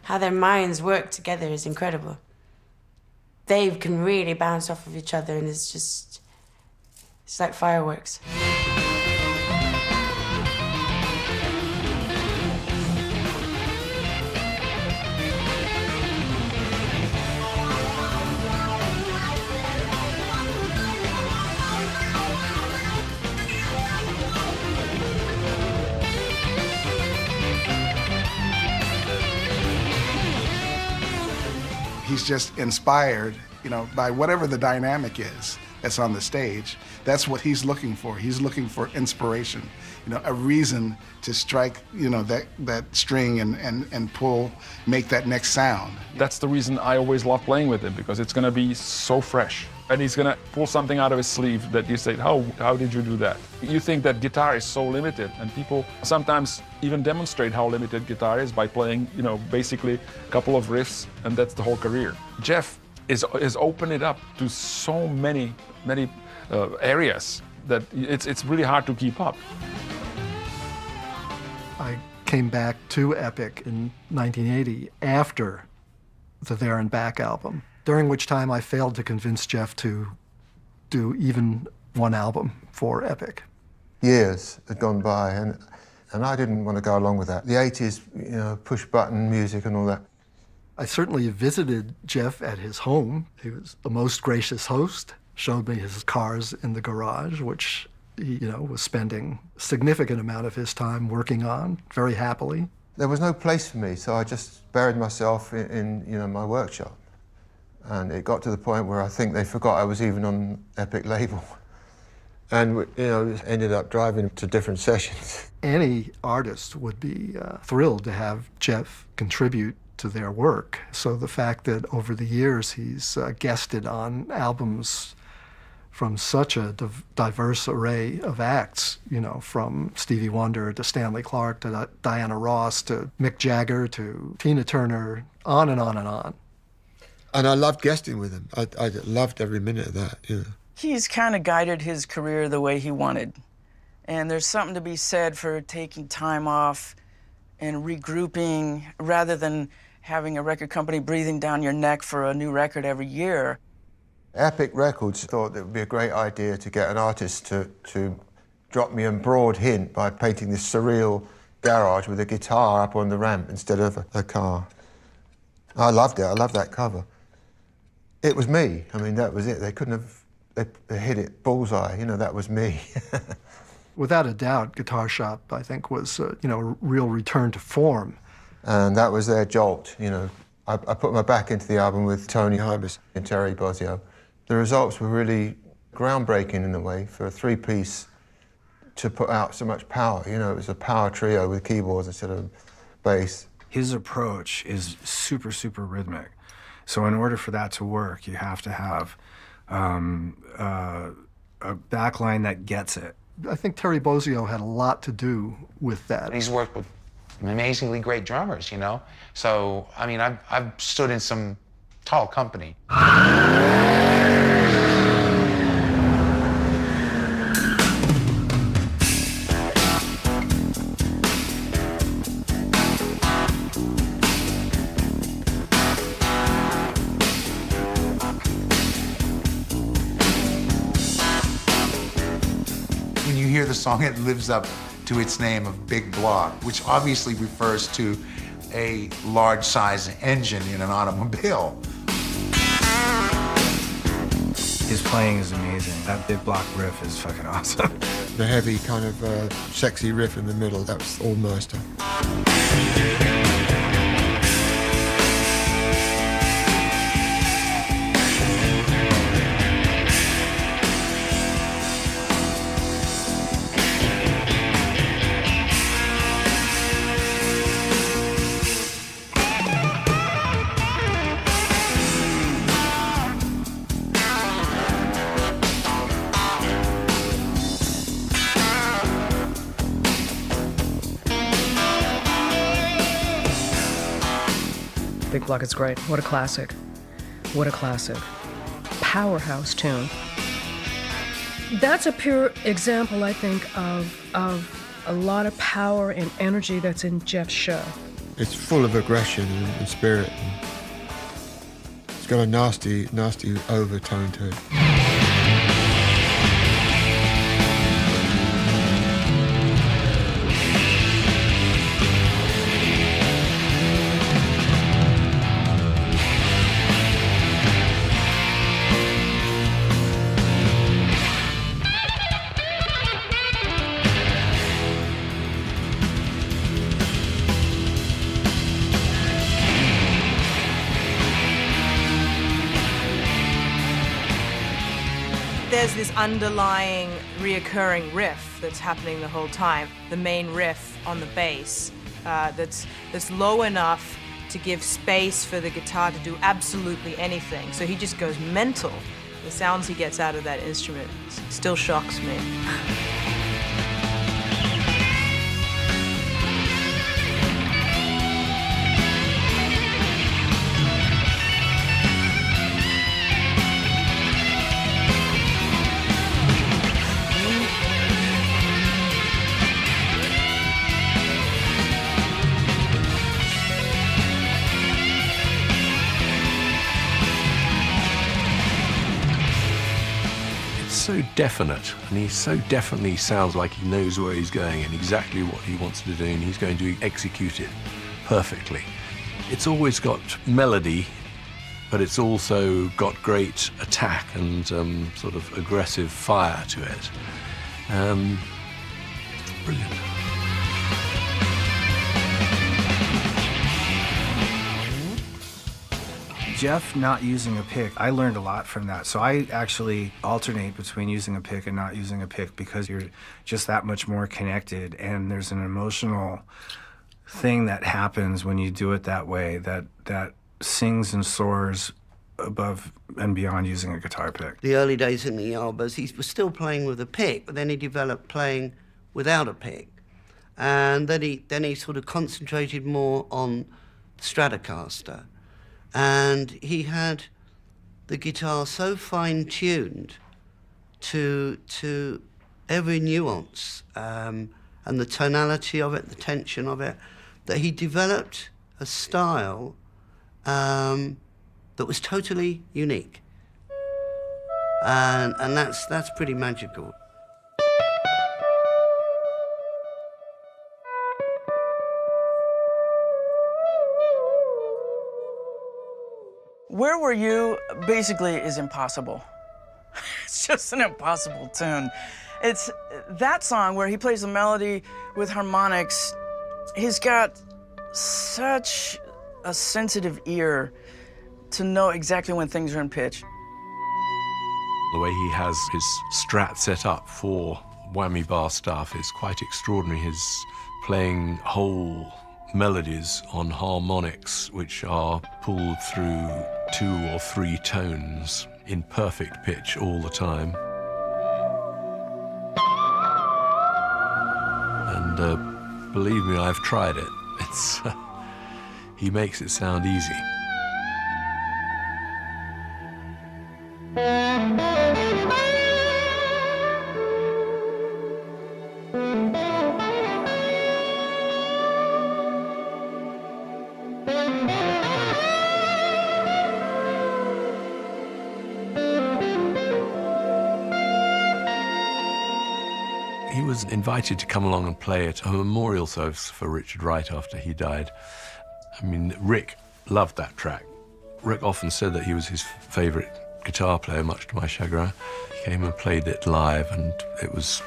How their minds work together is incredible. They can really bounce off of each other, and it's like fireworks. He's just inspired, by whatever the dynamic is that's on the stage. That's what he's looking for. He's looking for inspiration, a reason to strike, that string and pull, make that next sound. That's the reason I always love playing with him, because it's gonna be so fresh. And he's gonna pull something out of his sleeve that you say, how did you do that? You think that guitar is so limited, and people sometimes even demonstrate how limited guitar is by playing, basically a couple of riffs, and that's the whole career. Jeff is opened it up to so many areas that it's really hard to keep up. I came back to Epic in 1980 after the There and Back album, during which time I failed to convince Jeff to do even one album for Epic. Years had gone by, and I didn't want to go along with that. The 80s, push-button music and all that. I certainly visited Jeff at his home. He was the most gracious host, showed me his cars in the garage, which he, was spending a significant amount of his time working on, very happily. There was no place for me, so I just buried myself in my workshop. And it got to the point where I think they forgot I was even on Epic label. And, ended up driving to different sessions. Any artist would be thrilled to have Jeff contribute to their work. So the fact that over the years he's guested on albums from such a diverse array of acts, from Stevie Wonder to Stanley Clarke to Diana Ross to Mick Jagger to Tina Turner, on and on and on. And I loved guesting with him. I loved every minute of that, He's kind of guided his career the way he wanted. And there's something to be said for taking time off and regrouping rather than having a record company breathing down your neck for a new record every year. Epic Records thought it would be a great idea to get an artist to drop me a broad hint by painting this surreal garage with a guitar up on the ramp instead of a car. I loved it. I loved that cover. It was me. I mean, that was it. They couldn't have they hit it bullseye. That was me. Without a doubt, Guitar Shop, I think, was a real return to form. And that was their jolt. I put my back into the album with Tony Hybis and Terry Bozzio. The results were really groundbreaking in a way for a three-piece to put out so much power. It was a power trio with keyboards instead of bass. His approach is super, super rhythmic. So in order for that to work, you have to have a backline that gets it. I think Terry Bozzio had a lot to do with that. He's worked with amazingly great drummers, So, I mean, I've stood in some tall company. When you hear the song, it lives up to its name of Big Block, which obviously refers to a large size engine in an automobile. His playing is amazing. That Big Block riff is fucking awesome. The heavy kind of sexy riff in the middle, that was all my stuff. Big Block is great. What a classic. What a classic. Powerhouse tune. That's a pure example, I think, of a lot of power and energy that's in Jeff's show. It's full of aggression and spirit. And it's got a nasty, nasty overtone to it. There's this underlying, reoccurring riff that's happening the whole time. The main riff on the bass that's low enough to give space for the guitar to do absolutely anything. So he just goes mental. The sounds he gets out of that instrument still shocks me. So definite, and he so definitely sounds like he knows where he's going and exactly what he wants to do, and he's going to execute it perfectly. It's always got melody, but it's also got great attack and sort of aggressive fire to it. Brilliant. Jeff not using a pick, I learned a lot from that. So I actually alternate between using a pick and not using a pick because you're just that much more connected, and there's an emotional thing that happens when you do it that way that sings and soars above and beyond using a guitar pick. The early days in the Albers, he was still playing with a pick, but then he developed playing without a pick. And then he sort of concentrated more on Stratocaster. And he had the guitar so fine-tuned to every nuance and the tonality of it, the tension of it, that he developed a style that was totally unique. And that's pretty magical. Where Were You basically is impossible. It's just an impossible tune. It's that song where he plays the melody with harmonics. He's got such a sensitive ear to know exactly when things are in pitch. The way he has his strat set up for whammy bar stuff is quite extraordinary. His playing whole melodies on harmonics which are pulled through 2 or 3 tones in perfect pitch all the time. And believe me, I've tried it. It's he makes it sound easy. He was invited to come along and play at a memorial service for Richard Wright after he died. I mean, Rick loved that track. Rick often said that he was his favourite guitar player, much to my chagrin. He came and played it live, and it was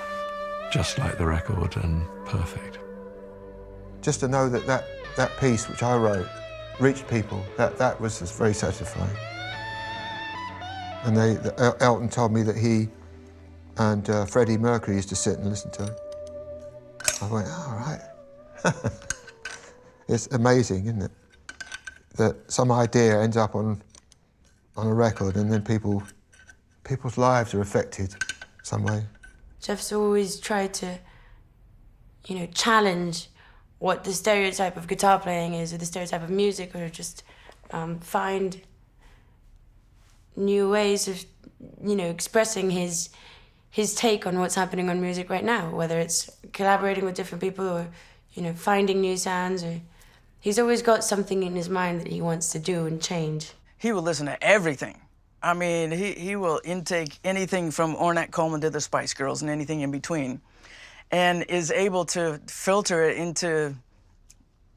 just like the record and perfect. Just to know that piece which I wrote reached people, that was just very satisfying. And Elton told me that he and Freddie Mercury used to sit and listen to it. I went, all right. It's amazing, isn't it? That some idea ends up on a record, and then people's lives are affected some way. Jeff's always tried to, challenge what the stereotype of guitar playing is, or the stereotype of music, or just find new ways of, expressing his take on what's happening on music right now, whether it's collaborating with different people or, finding new sounds. Or he's always got something in his mind that he wants to do and change. He will listen to everything. I mean, he will intake anything from Ornette Coleman to the Spice Girls and anything in between, and is able to filter it into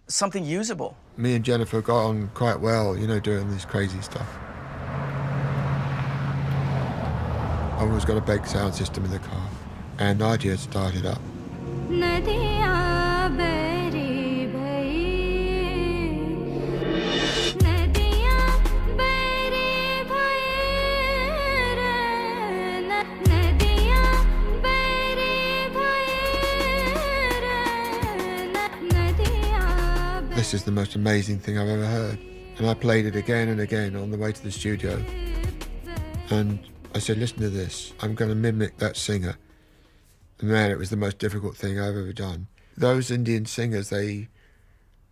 something usable. Me and Jennifer got on quite well, doing this crazy stuff. I've always got a Beck sound system in the car, and Nadia started up. This is the most amazing thing I've ever heard. And I played it again and again on the way to the studio. And I said, listen to this. I'm going to mimic that singer. And man, it was the most difficult thing I've ever done. Those Indian singers, they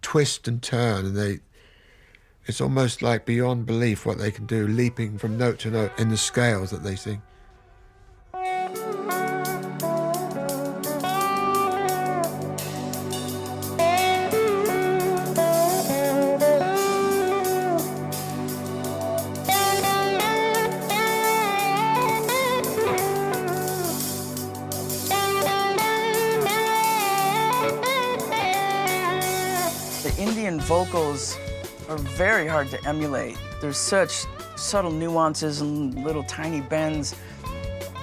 twist and turn, and it's almost like beyond belief what they can do, leaping from note to note in the scales that they sing. Vocals are very hard to emulate. There's such subtle nuances and little tiny bends.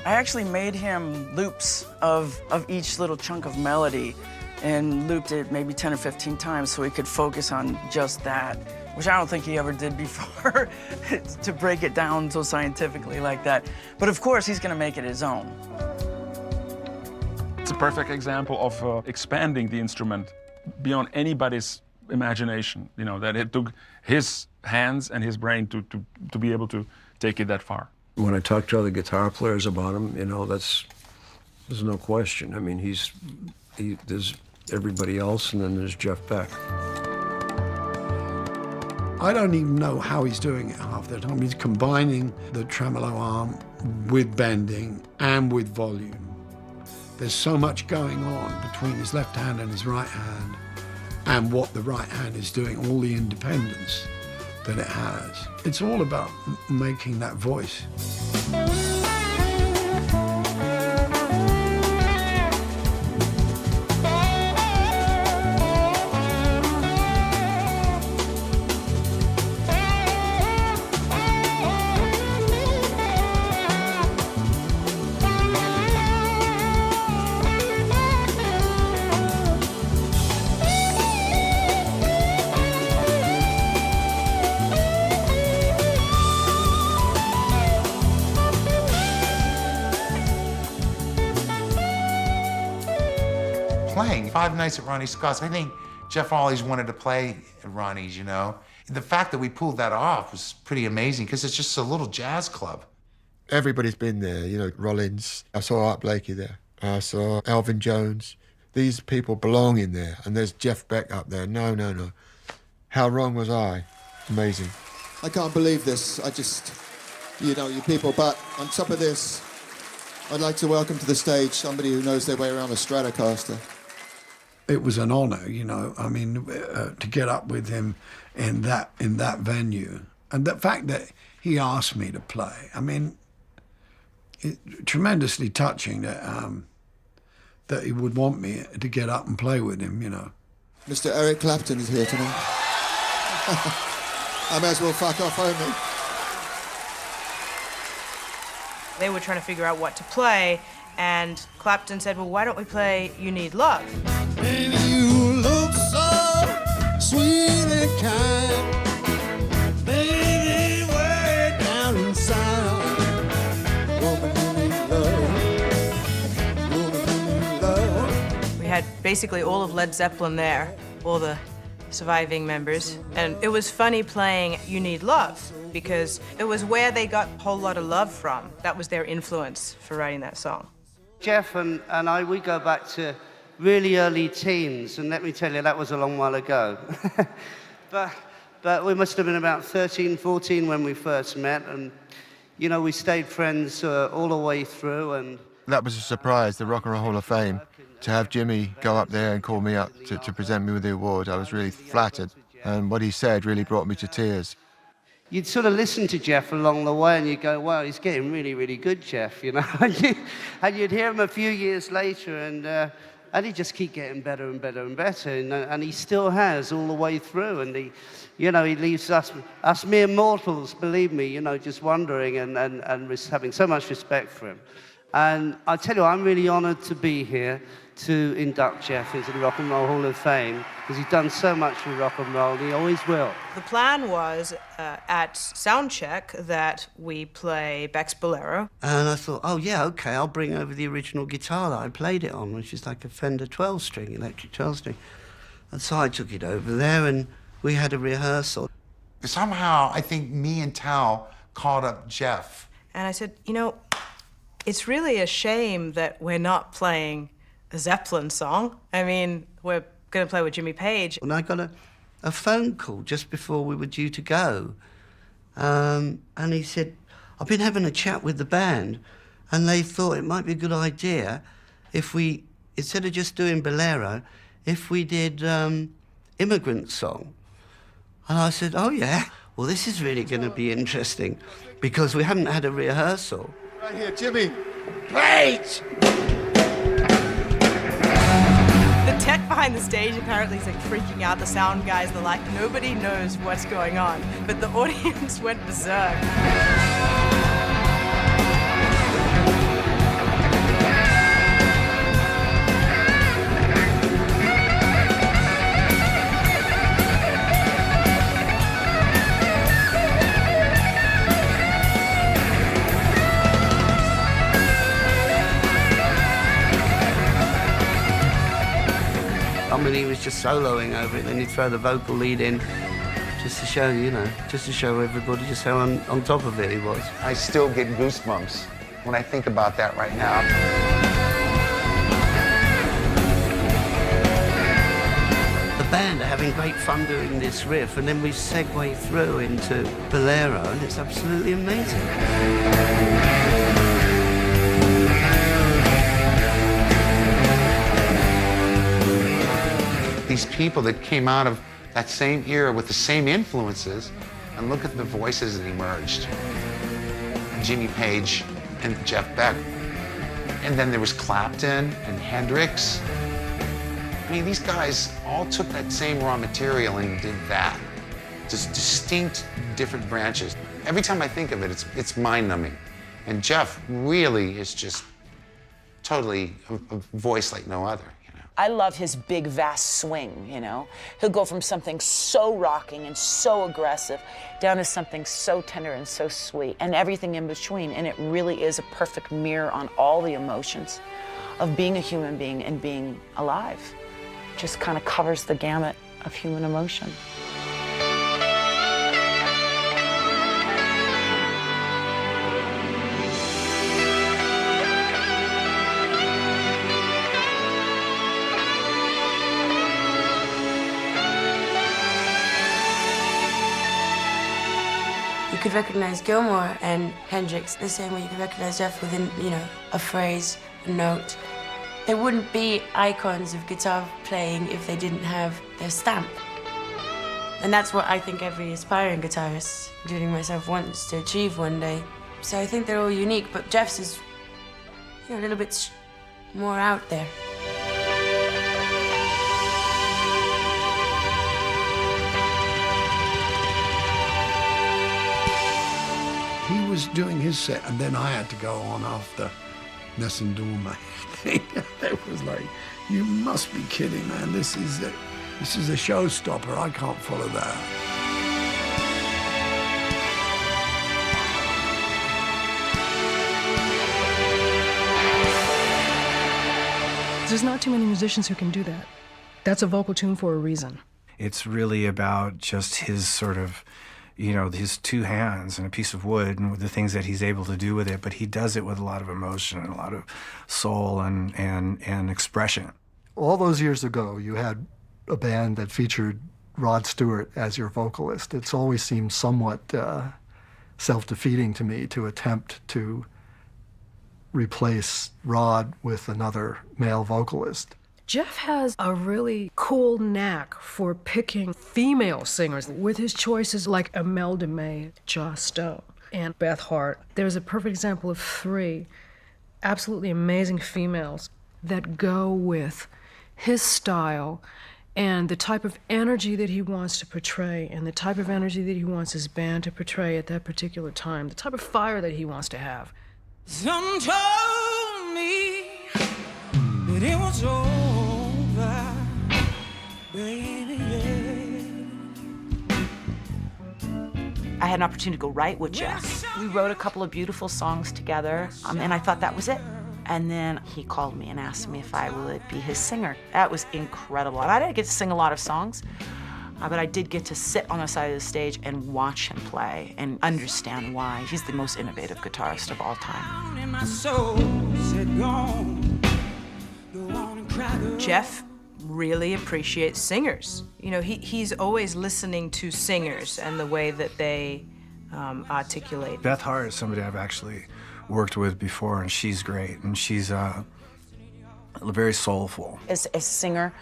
I actually made him loops of each little chunk of melody and looped it maybe 10 or 15 times so he could focus on just that, which I don't think he ever did before, to break it down so scientifically like that. But of course, he's gonna make it his own. It's a perfect example of expanding the instrument beyond anybody's imagination, that it took his hands and his brain to be able to take it that far. When I talk to other guitar players about him, there's no question. I mean, there's everybody else, and then there's Jeff Beck. I don't even know how he's doing it half the time. He's combining the tremolo arm with bending and with volume. There's so much going on between his left hand and his right hand, and what the right hand is doing, all the independence that it has. It's all about making that voice. Playing 5 nights at Ronnie Scott's, I think Jeff always wanted to play at Ronnie's, The fact that we pulled that off was pretty amazing because it's just a little jazz club. Everybody's been there, Rollins. I saw Art Blakey there. I saw Elvin Jones. These people belong in there, and there's Jeff Beck up there. No. How wrong was I? Amazing. I can't believe this. You people, but on top of this, I'd like to welcome to the stage somebody who knows their way around a Stratocaster. It was an honor, to get up with him in that venue. And the fact that he asked me to play, tremendously touching that he would want me to get up and play with him, Mr. Eric Clapton is here tonight. I may as well fuck off only. They were trying to figure out what to play, and Clapton said, well, why don't we play You Need Love? Baby, you look so sweet and kind. Baby, way down inside. Woman, you need love. Woman, you need love. We had basically all of Led Zeppelin there, all the surviving members. And it was funny playing You Need Love, because it was where they got a whole lot of love from. That was their influence for writing that song. Jeff and I, we go back to really early teens, and let me tell you, that was a long while ago. But But we must have been about 13, 14 when we first met, and, you know, we stayed friends all the way through, and... That was a surprise, the Rock and Roll Hall of Fame. To have Jimmy go up there and call me up to present me with the award, I was really flattered. And what he said really brought me to tears. You'd sort of listen to Jeff along the way and you'd go, wow, he's getting really, really good, Jeff, you know. And you'd hear him a few years later and he'd just keep getting better and better and better. And he still has all the way through. And he leaves us mere mortals, believe me, you know, just wondering and having so much respect for him. And I tell you, I'm really honored to be here to induct Jeff into the Rock and Roll Hall of Fame, because he's done so much for rock and roll, and he always will. The plan was at soundcheck that we play Beck's Bolero. And I thought, oh yeah, okay, I'll bring over the original guitar that I played it on, which is like a Fender 12-string, electric 12-string. And so I took it over there and we had a rehearsal. Somehow, I think me and Tal called up Jeff. And I said, you know, it's really a shame that we're not playing a Zeppelin song. I mean, we're going to play with Jimmy Page. And I got a phone call just before we were due to go. And he said, I've been having a chat with the band, and they thought it might be a good idea if we, instead of just doing Bolero, if we did Immigrant Song. And I said, oh yeah, well this is really going to be interesting, because we hadn't had a rehearsal. Right here, Jimmy. Page! The tech behind the stage apparently is like freaking out the sound guys. They're like, nobody knows what's going on. But the audience went berserk. I mean, he was just soloing over it, then he'd throw the vocal lead in just to show, you know, just to show everybody just how on top of it he was. I still get goosebumps when I think about that right now. The band are having great fun doing this riff, and then we segue through into Bolero, and it's absolutely amazing. These people that came out of that same era with the same influences, and look at the voices that emerged. Jimmy Page and Jeff Beck. And then there was Clapton and Hendrix. I mean, these guys all took that same raw material and did that. Just distinct, different branches. Every time I think of it, it's mind-numbing. And Jeff really is just totally a voice like no other. I love his big, vast swing, you know? He'll go from something so rocking and so aggressive down to something so tender and so sweet and everything in between. And it really is a perfect mirror on all the emotions of being a human being and being alive. Just kind of covers the gamut of human emotion. You could recognize Gilmour and Hendrix the same way you could recognize Jeff within, you know, a phrase, a note. There wouldn't be icons of guitar playing if they didn't have their stamp. And that's what I think every aspiring guitarist, including myself, wants to achieve one day. So I think they're all unique, but Jeff's is, you know, a little bit more out there. He was doing his set, and then I had to go on after Nessun Dorma. It was like, you must be kidding, man. This is a showstopper. I can't follow that. There's not too many musicians who can do that. That's a vocal tune for a reason. It's really about just his sort of, you know, his two hands and a piece of wood and the things that he's able to do with it, but he does it with a lot of emotion and a lot of soul and expression. All those years ago, you had a band that featured Rod Stewart as your vocalist. It's always seemed somewhat self-defeating to me to attempt to replace Rod with another male vocalist. Jeff has a really cool knack for picking female singers with his choices like Imelda May, Joss Stone, and Beth Hart. There's a perfect example of 3 absolutely amazing females that go with his style and the type of energy that he wants to portray and the type of energy that he wants his band to portray at that particular time, the type of fire that he wants to have. Some told me that it was over, baby, I had an opportunity to go write with Jeff. We wrote a couple of beautiful songs together, and I thought that was it. And then he called me and asked me if I would be his singer. That was incredible. And I didn't get to sing a lot of songs, but I did get to sit on the side of the stage and watch him play and understand why. He's the most innovative guitarist of all time. in my soul said, go on and cry, girl. Jeff really appreciates singers. You know, he's always listening to singers and the way that they articulate. Beth Hart is somebody I've actually worked with before, and she's great, and she's very soulful. As a singer,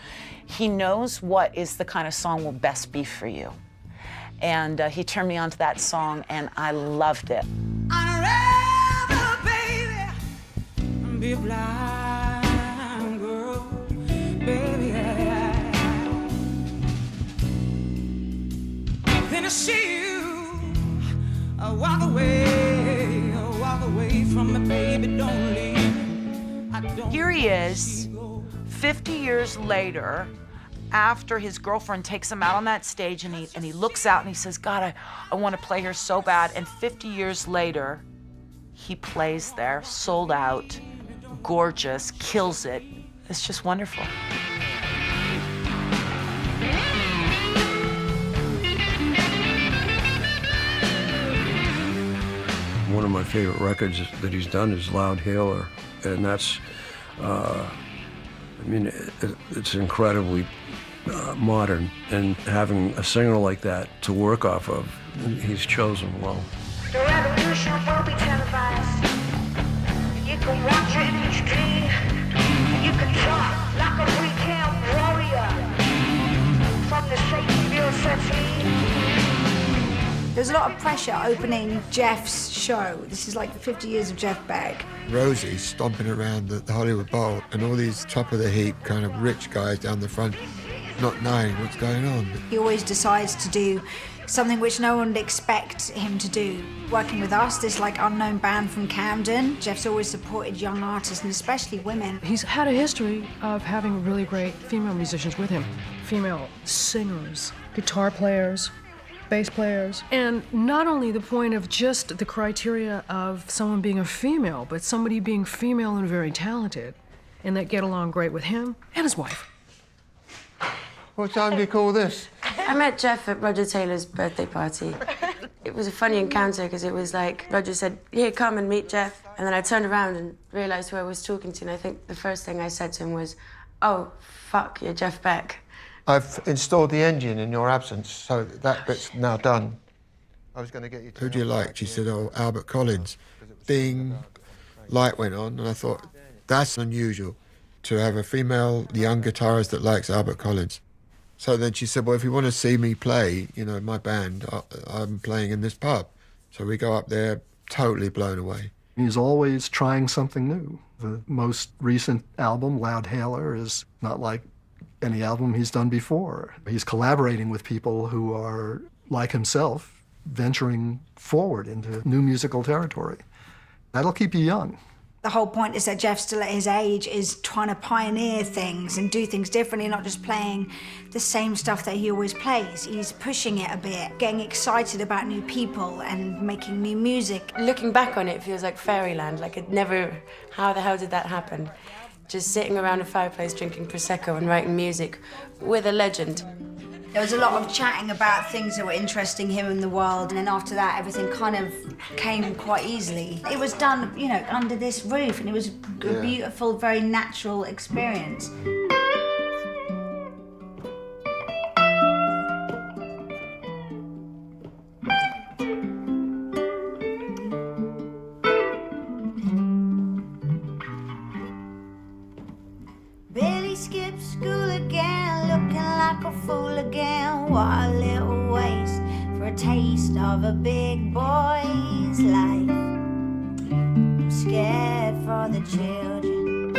he knows what is the kind of song will best be for you. And he turned me on to that song, and I loved it. I'd rather, baby, be a blind girl, baby, than to see you walk away from me, baby, don't leave. Here he is, 50 years later, after his girlfriend takes him out on that stage, and he looks out and he says, God, I want to play here so bad. And 50 years later, he plays there, sold out, gorgeous, kills it. It's just wonderful. One of my favorite records that he's done is Loud Hailer, and that's, I mean, it's incredibly modern, and having a singer like that to work off of, he's chosen well. The revolution will be televised. You can watch it in HD. You can talk like a weekend warrior from the Satan settee. There's a lot of pressure opening Jeff's show. This is like 50 years of Jeff Beck. Rosie stomping around the Hollywood Bowl, and all these top of the heap kind of rich guys down the front, not knowing what's going on. He always decides to do something which no one would expect him to do. Working with us, this like unknown band from Camden, Jeff's always supported young artists, and especially women. He's had a history of having really great female musicians with him. Female singers, guitar players, bass players. And not only the point of just the criteria of someone being a female, but somebody being female and very talented, and that get along great with him and his wife. What time do you call this? I met Jeff at Roger Taylor's birthday party. It was a funny encounter because it was like Roger said, here, come and meet Jeff. And then I turned around and realized who I was talking to. And I think the first thing I said to him was, oh, fuck, you're Jeff Beck. I've installed the engine in your absence, so that bit's now done. I was going to get you to... Who do you like? She said, oh, Albert Collins. Bing, light went on, and I thought, that's unusual to have a female young guitarist that likes Albert Collins. So then she said, well, if you want to see me play, you know, my band, I'm playing in this pub. So we go up there, totally blown away. He's always trying something new. The most recent album, Loud Hailer, is not like any album he's done before. He's collaborating with people who are, like himself, venturing forward into new musical territory. That'll keep you young. The whole point is that Jeff, still at his age, is trying to pioneer things and do things differently, not just playing the same stuff that he always plays. He's pushing it a bit, getting excited about new people and making new music. Looking back on it, it feels like fairyland, like it never, how the hell did that happen? Just sitting around a fireplace drinking Prosecco and writing music with a legend. There was a lot of chatting about things that were interesting him in the world, and then after that, everything kind of came quite easily. It was done, you know, under this roof, and it was a beautiful, very natural experience. what a little waste for a taste of a big boy's life. I'm scared for the children.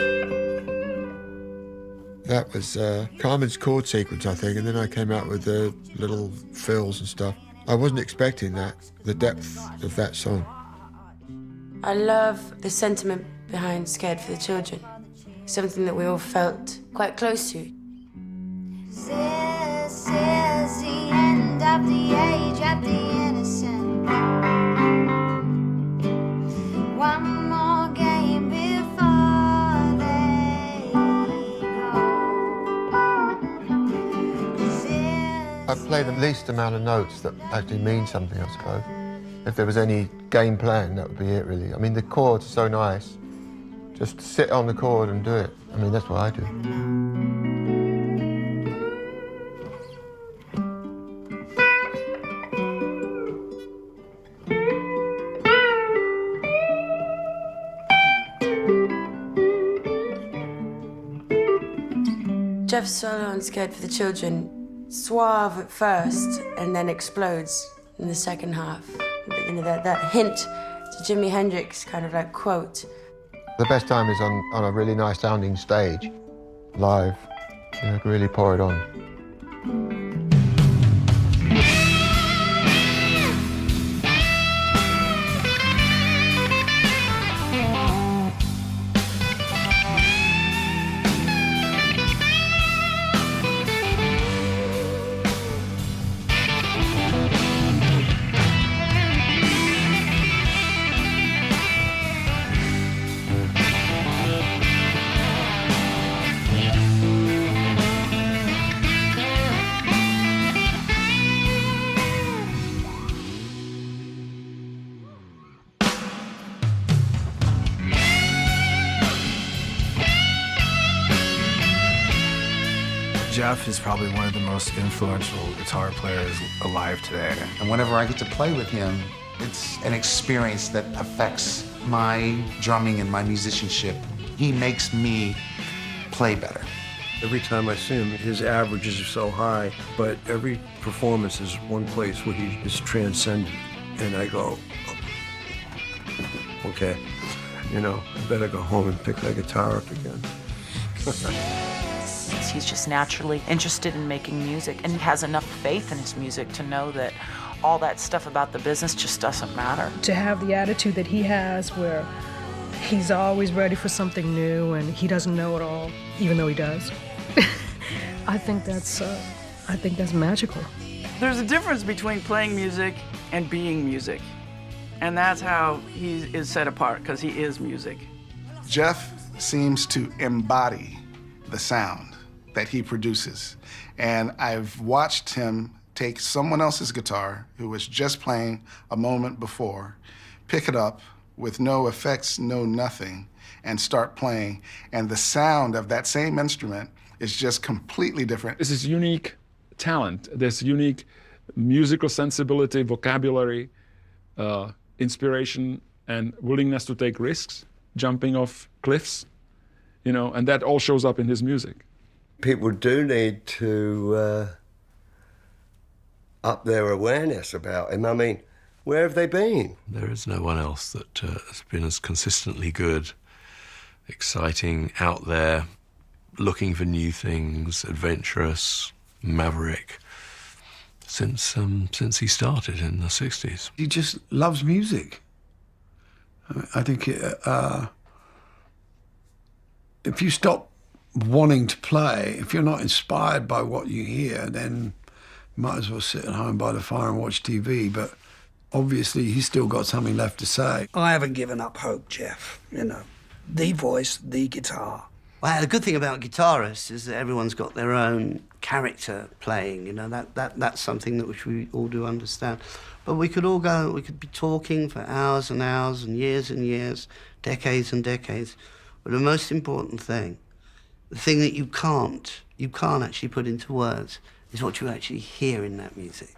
That was Carmen's chord sequence, I think, and then I came out with the little fills and stuff. I wasn't expecting that, the depth of that song. I love the sentiment behind Scared for the Children. Something that we all felt quite close to. This is the end of the age of the innocent. One more game before they I play the least amount of notes that actually mean something, I suppose. If there was any game plan, that would be it, really. I mean, the chords are so nice. Just sit on the chord and do it. I mean, that's what I do. Jeff's solo on Scared for the Children, suave at first and then explodes in the second half. You know, that hint to Jimi Hendrix kind of like quote. The best time is on a really nice sounding stage, live. You know, really pour it on. Jeff is probably one of the most influential guitar players alive today. And whenever I get to play with him, it's an experience that affects my drumming and my musicianship. He makes me play better. Every time I see him, his averages are so high, but every performance is one place where he is transcendent. And I go, oh, okay, you know, I better go home and pick that guitar up again. He's just naturally interested in making music, and he has enough faith in his music to know that all that stuff about the business just doesn't matter. To have the attitude that he has where he's always ready for something new and he doesn't know it all, even though he does. I think that's magical. There's a difference between playing music and being music. And that's how he is set apart, because he is music. Jeff seems to embody the sound that he produces. And I've watched him take someone else's guitar who was just playing a moment before, pick it up with no effects, no nothing, and start playing. And the sound of that same instrument is just completely different. This is unique talent. There's unique musical sensibility, vocabulary, inspiration, and willingness to take risks, jumping off cliffs, you know, and that all shows up in his music. People do need to up their awareness about him. I mean, where have they been? There is no one else that has been as consistently good, exciting, out there, looking for new things, adventurous, maverick, since he started in the 60s. He just loves music. I think if you stop wanting to play, if you're not inspired by what you hear, then you might as well sit at home by the fire and watch TV. But obviously, he's still got something left to say. I haven't given up hope, Jeff. You know, the voice, the guitar. Well, the good thing about guitarists is that everyone's got their own character playing. You know, that's something that which we all do understand. But we could be talking for hours and hours and years, decades and decades. But the most important thing, the thing that you can't actually put into words, is what you actually hear in that music.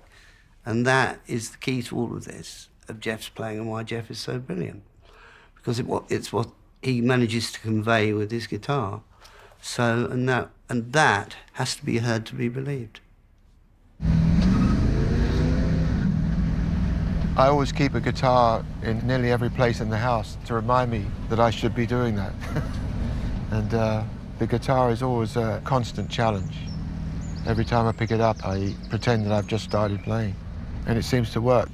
And that is the key to all of this, of Jeff's playing and why Jeff is so brilliant. Because it's what he manages to convey with his guitar. So, and that has to be heard to be believed. I always keep a guitar in nearly every place in the house to remind me that I should be doing that. And the guitar is always a constant challenge. Every time I pick it up, I pretend that I've just started playing, and it seems to work.